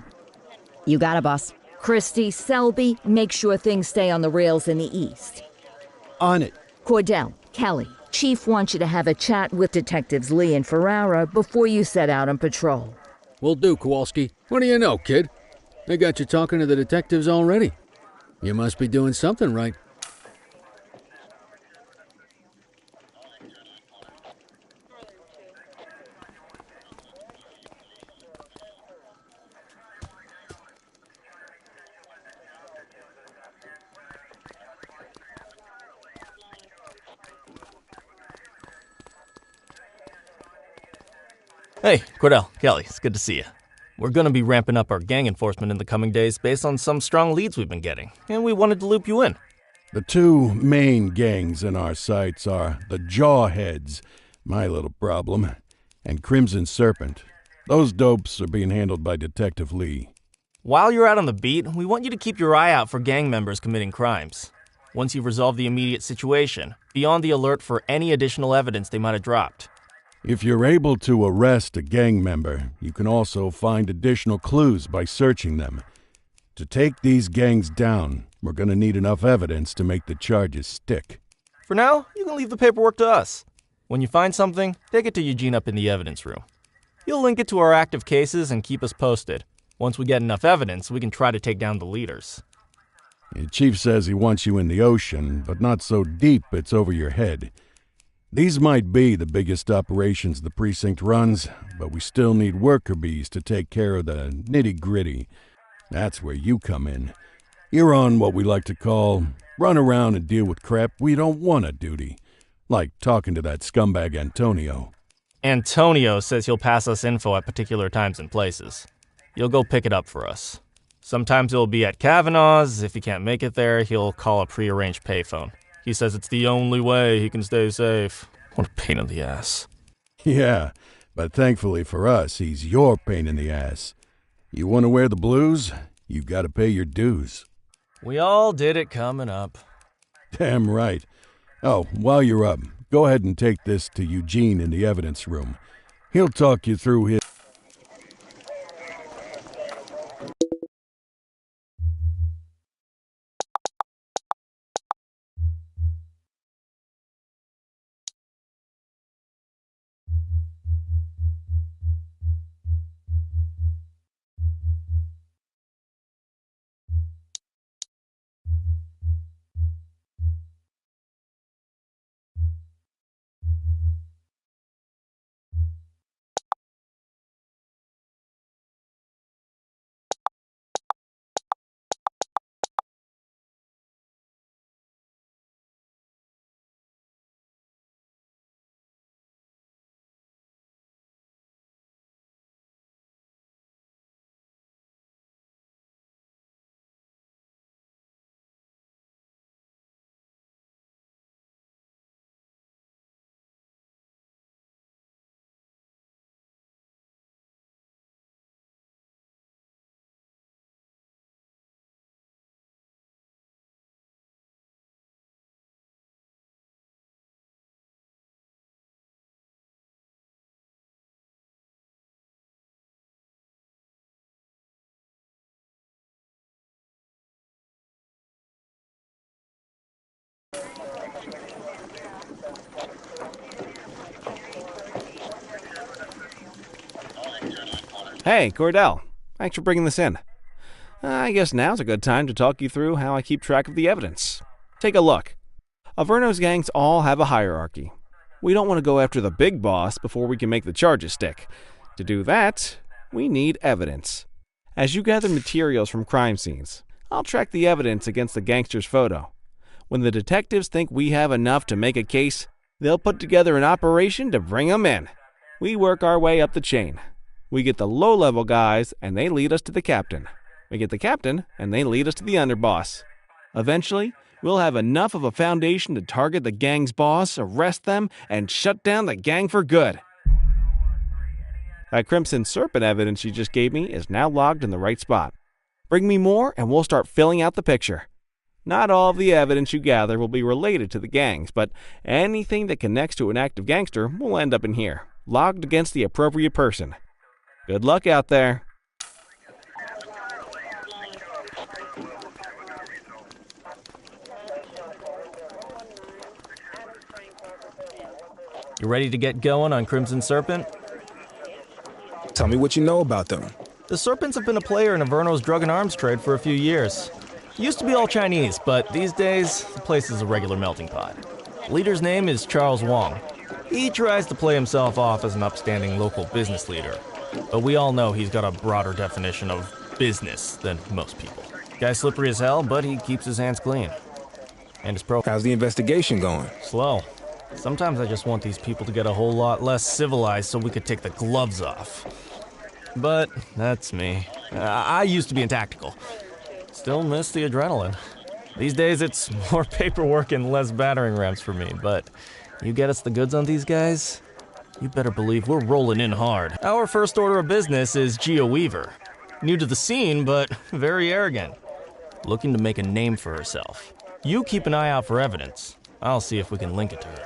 You got it, boss. Christie, Selby, make sure things stay on the rails in the east. On it. Cordell, Kelly, Chief wants you to have a chat with Detectives Lee and Ferrara before you set out on patrol. Will do, Kowalski. What do you know, kid? They got you talking to the detectives already. You must be doing something right. Hey, Cordell, Kelly, it's good to see you. We're going to be ramping up our gang enforcement in the coming days based on some strong leads we've been getting, and we wanted to loop you in. The two main gangs in our sights are the Jawheads, my little problem, and Crimson Serpent. Those dopes are being handled by Detective Lee. While you're out on the beat, we want you to keep your eye out for gang members committing crimes. Once you've resolved the immediate situation, be on the alert for any additional evidence they might have dropped. If you're able to arrest a gang member, you can also find additional clues by searching them. To take these gangs down, we're going to need enough evidence to make the charges stick. For now, you can leave the paperwork to us. When you find something, take it to Eugene up in the evidence room. He'll link it to our active cases and keep us posted. Once we get enough evidence, we can try to take down the leaders. The chief says he wants you in the ocean, but not so deep it's over your head. These might be the biggest operations the precinct runs, but we still need worker bees to take care of the nitty-gritty. That's where you come in. You're on what we like to call run around and deal with crap we don't want to duty, like talking to that scumbag Antonio. Antonio says he'll pass us info at particular times and places. You'll go pick it up for us. Sometimes it'll be at Kavanaugh's. If he can't make it there, he'll call a prearranged payphone. He says it's the only way he can stay safe. What a pain in the ass. Yeah, but thankfully for us, he's your pain in the ass. You want to wear the blues? You gotta pay your dues. We all did it coming up. Damn right. Oh, while you're up, go ahead and take this to Eugene in the evidence room. He'll talk you through his... Hey, Cordell. Thanks for bringing this in. I guess now's a good time to talk you through how I keep track of the evidence. Take a look. Averno's gangs all have a hierarchy. We don't want to go after the big boss before we can make the charges stick. To do that, we need evidence. As you gather materials from crime scenes, I'll track the evidence against the gangster's photo. When the detectives think we have enough to make a case, they'll put together an operation to bring 'em in. We work our way up the chain. We get the low-level guys, and they lead us to the captain. We get the captain, and they lead us to the underboss. Eventually, we'll have enough of a foundation to target the gang's boss, arrest them, and shut down the gang for good. That Crimson Serpent evidence you just gave me is now logged in the right spot. Bring me more, and we'll start filling out the picture. Not all of the evidence you gather will be related to the gangs, but anything that connects to an active gangster will end up in here, logged against the appropriate person. Good luck out there. You ready to get going on Crimson Serpent? Tell me what you know about them. The Serpents have been a player in Averno's drug and arms trade for a few years. Used to be all Chinese, but these days, the place is a regular melting pot. The leader's name is Charles Wong. He tries to play himself off as an upstanding local business leader, but we all know he's got a broader definition of business than most people. Guy's slippery as hell, but he keeps his hands clean. And his profile. How's the investigation going? Slow. Sometimes I just want these people to get a whole lot less civilized so we could take the gloves off. But that's me. I used to be in tactical. Still miss the adrenaline. These days it's more paperwork and less battering rams for me, but you get us the goods on these guys, you better believe we're rolling in hard. Our first order of business is Gia Weaver. New to the scene, but very arrogant. Looking to make a name for herself. You keep an eye out for evidence. I'll see if we can link it to her.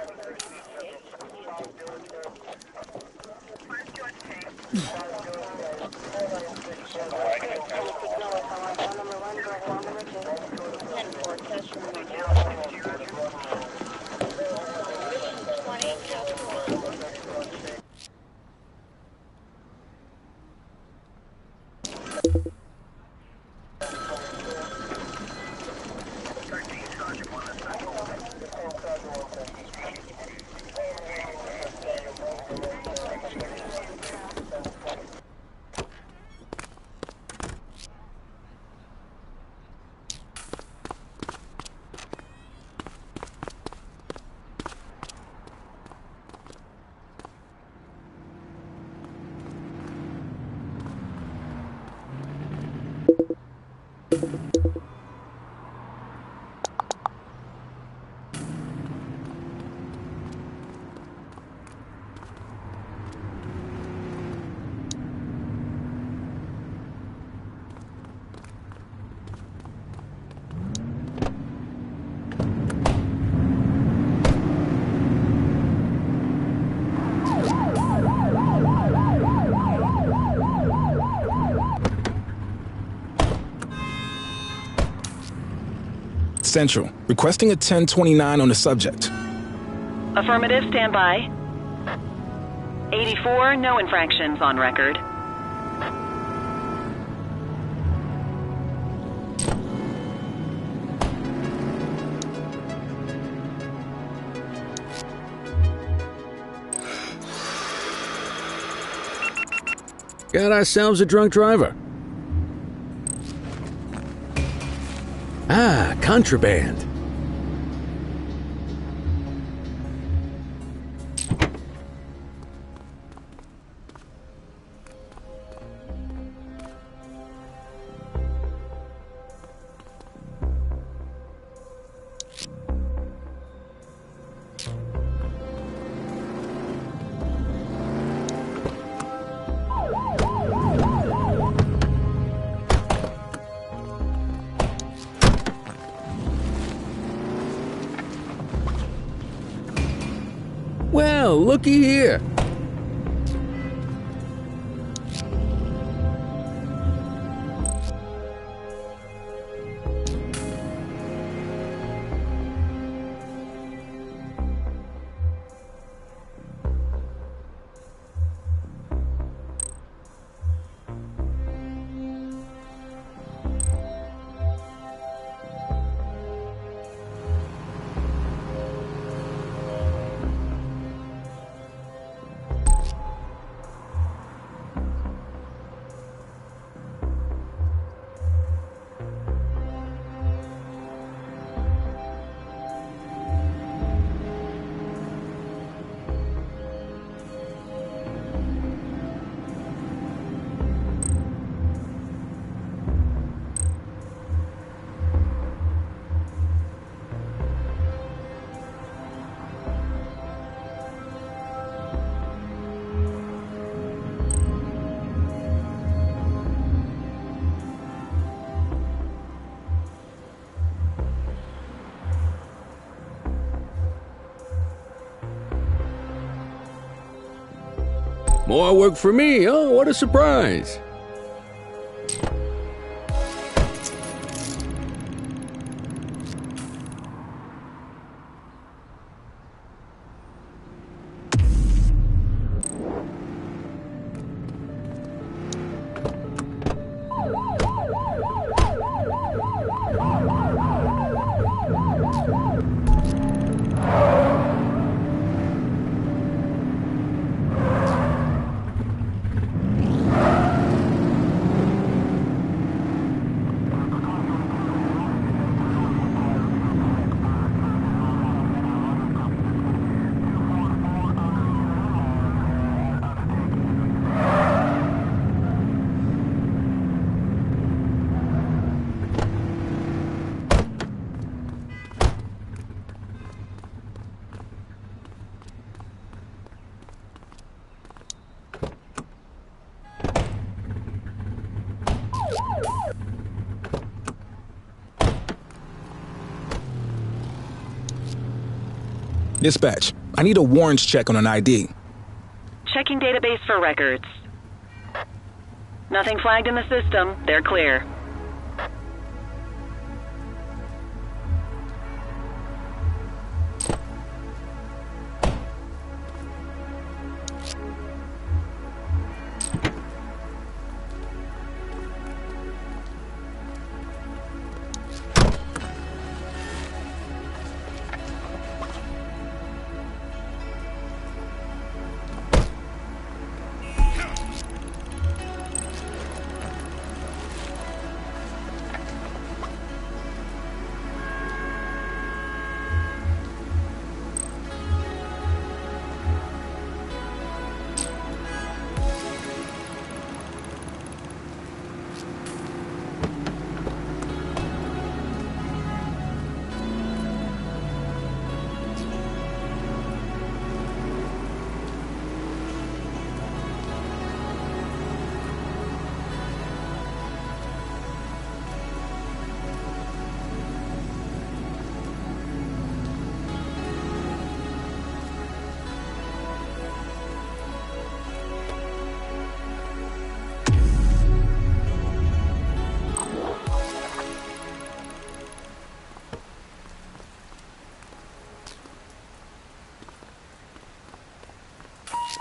Central, requesting a 1029 on the subject. Affirmative, stand by. 84, no infractions on record. Got ourselves a drunk driver. Ah, contraband. Well, looky here. More work for me, huh? What a surprise. Dispatch, I need a warrants check on an ID. Checking database for records. Nothing flagged in the system. They're clear.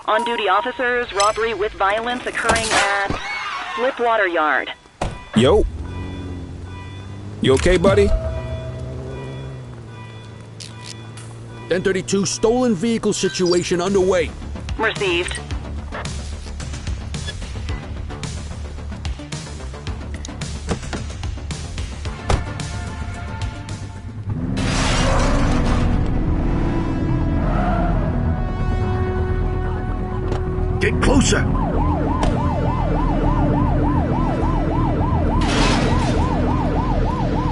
On-duty officers, robbery with violence occurring at Slipwater Yard. Yo. You okay, buddy? 1032, stolen vehicle situation underway. Received. Get closer!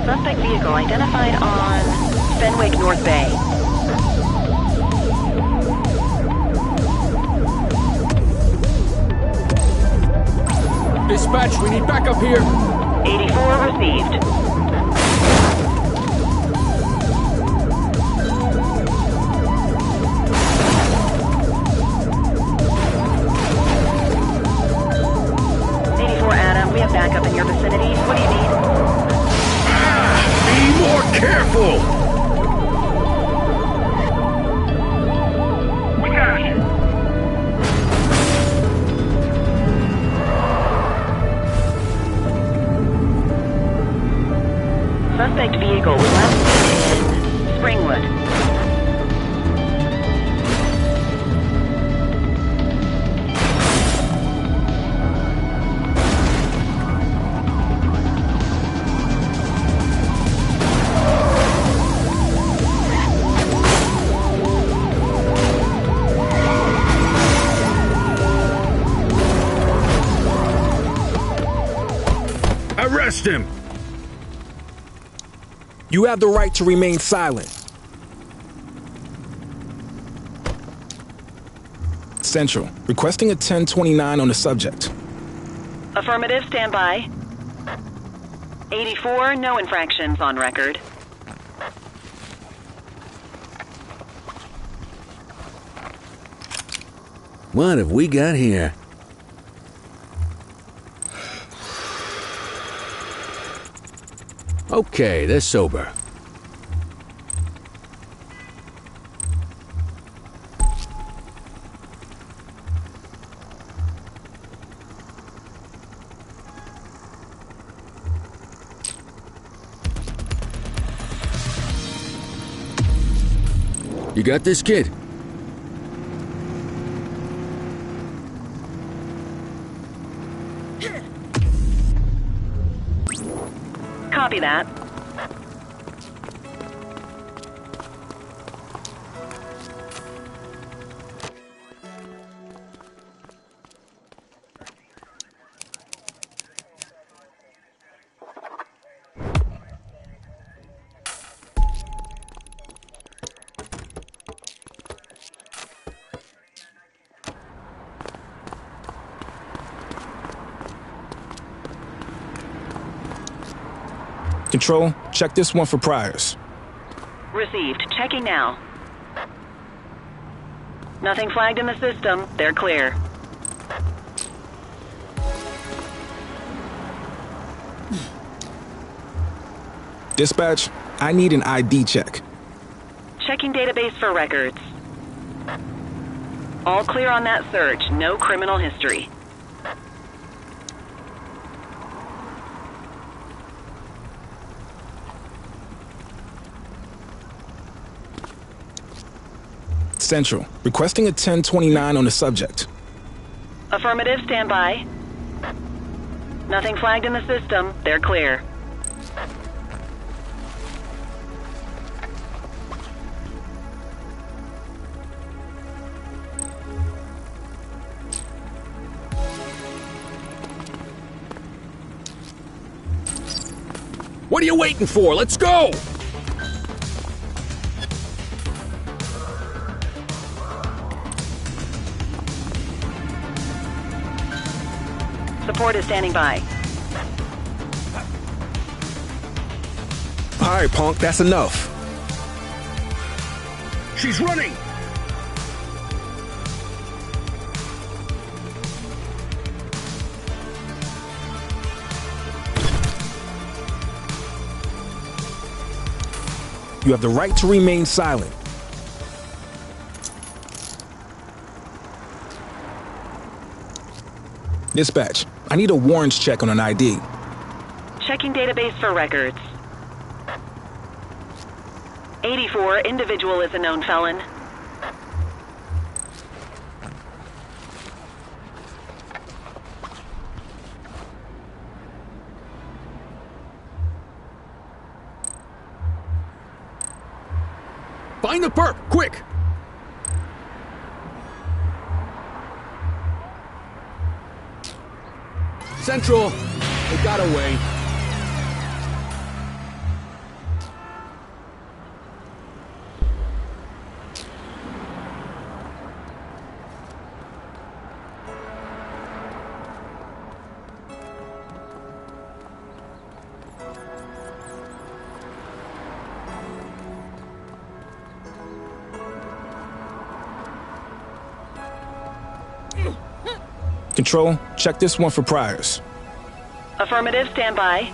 Suspect vehicle identified on Fenwick North Bay. Dispatch, we need backup here. 84 received. Adam, we have backup in your vicinity. What do you need? Be more careful! We got you. Suspect vehicle was last seen in Springwood. Arrest him! You have the right to remain silent. Central, requesting a 1029 on the subject. Affirmative, stand by. 84, no infractions on record. What have we got here? Okay, they're sober. You got this, kid? Copy that. Control, check this one for priors. Received. Checking now. Nothing flagged in the system. They're clear. Dispatch, I need an ID check. Checking database for records. All clear on that search. No criminal history. Central, requesting a 1029 on the subject. Affirmative, stand by. Nothing flagged in the system. They're clear. What are you waiting for? Let's go! Support is standing by. All right, punk, that's enough. She's running! You have the right to remain silent. Dispatch, I need a warrants check on an ID. Checking database for records. 84, individual is a known felon. Find the perp, quick! Central, they got away. Control, check this one for priors. Affirmative, stand by.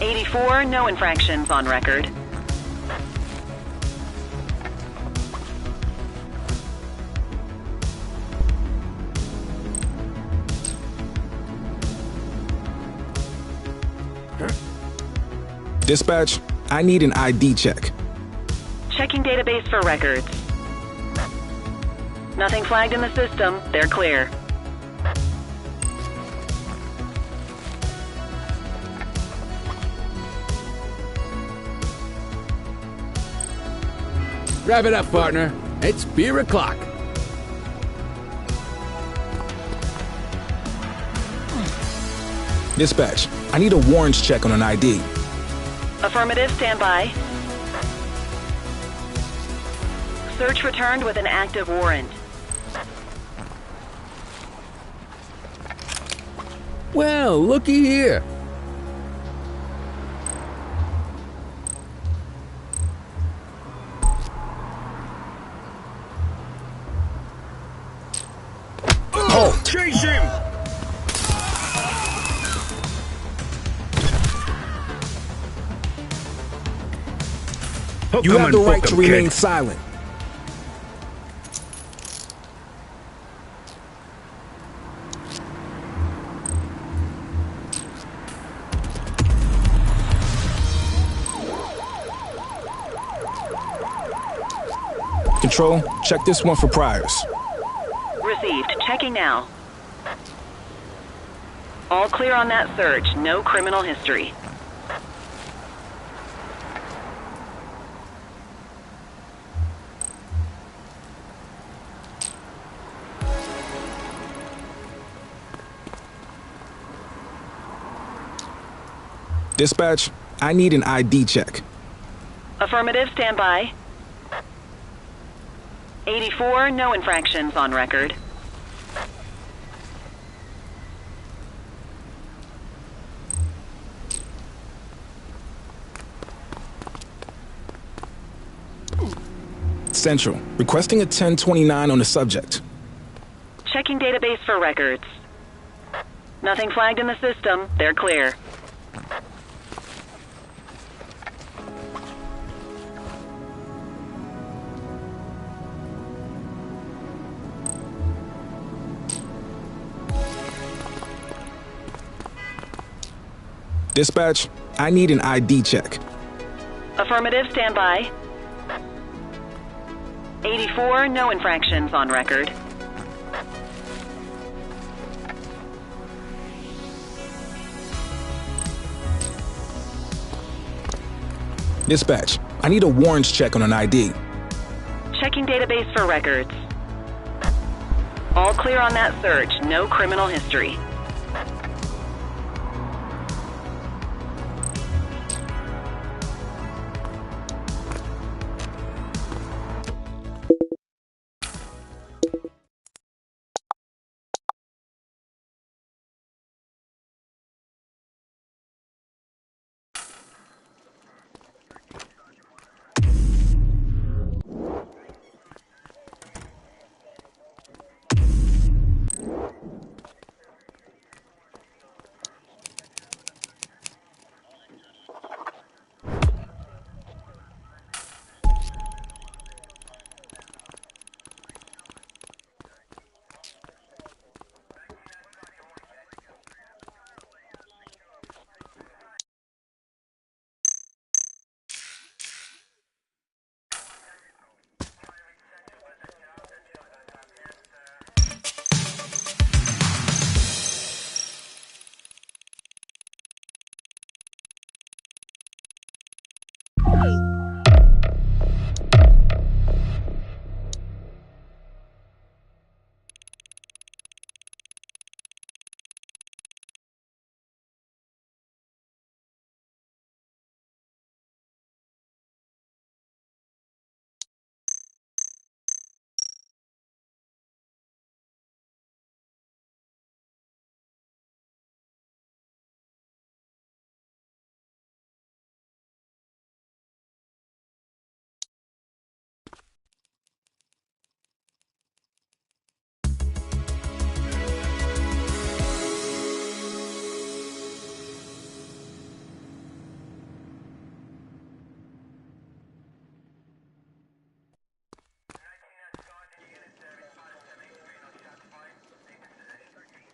84, no infractions on record. Dispatch, I need an ID check. Checking database for records. Nothing flagged in the system. They're clear. Wrap it up, partner. It's beer o'clock. Dispatch, I need a warrants check on an ID. Affirmative, stand by. Search returned with an active warrant. Well, looky here. Chase him! You have the right to remain silent. Control, check this one for priors. Received. Checking now. All clear on that search. No criminal history. Dispatch, I need an ID check. Affirmative. Stand by. 84. No infractions on record. Central, requesting a 1029 on the subject. Checking database for records. Nothing flagged in the system. They're clear. Dispatch, I need an ID check. Affirmative. Stand by. 84. No infractions on record. Dispatch, I need a warrants check on an ID. Checking database for records. All clear on that search. No criminal history.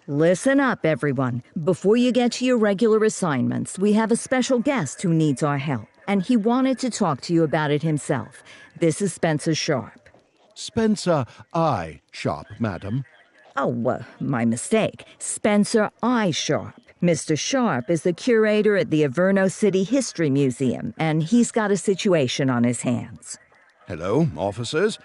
Listen up, everyone. Before you get to your regular assignments, we have a special guest who needs our help, and he wanted to talk to you about it himself. This is Spencer Sharp. Spencer I. Sharp, madam. Oh, my mistake. Spencer I. Sharp. Mr. Sharp is the curator at the Averno City History Museum, and he's got a situation on his hands. Hello, officers.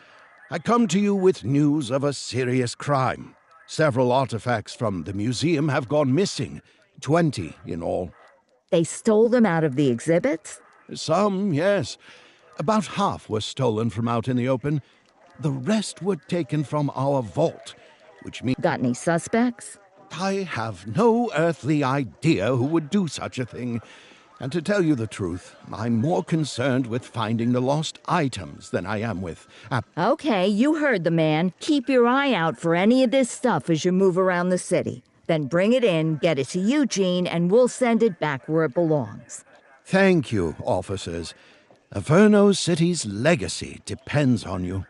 I come to you with news of a serious crime. Several artifacts from the museum have gone missing, 20 in all. They stole them out of the exhibits? Some, yes. About half were stolen from out in the open. The rest were taken from our vault, which means... Got any suspects? I have no earthly idea who would do such a thing. And to tell you the truth, I'm more concerned with finding the lost items than I am with... Okay, you heard the man. Keep your eye out for any of this stuff as you move around the city. Then bring it in, get it to Eugene, and we'll send it back where it belongs. Thank you, officers. Averno City's legacy depends on you.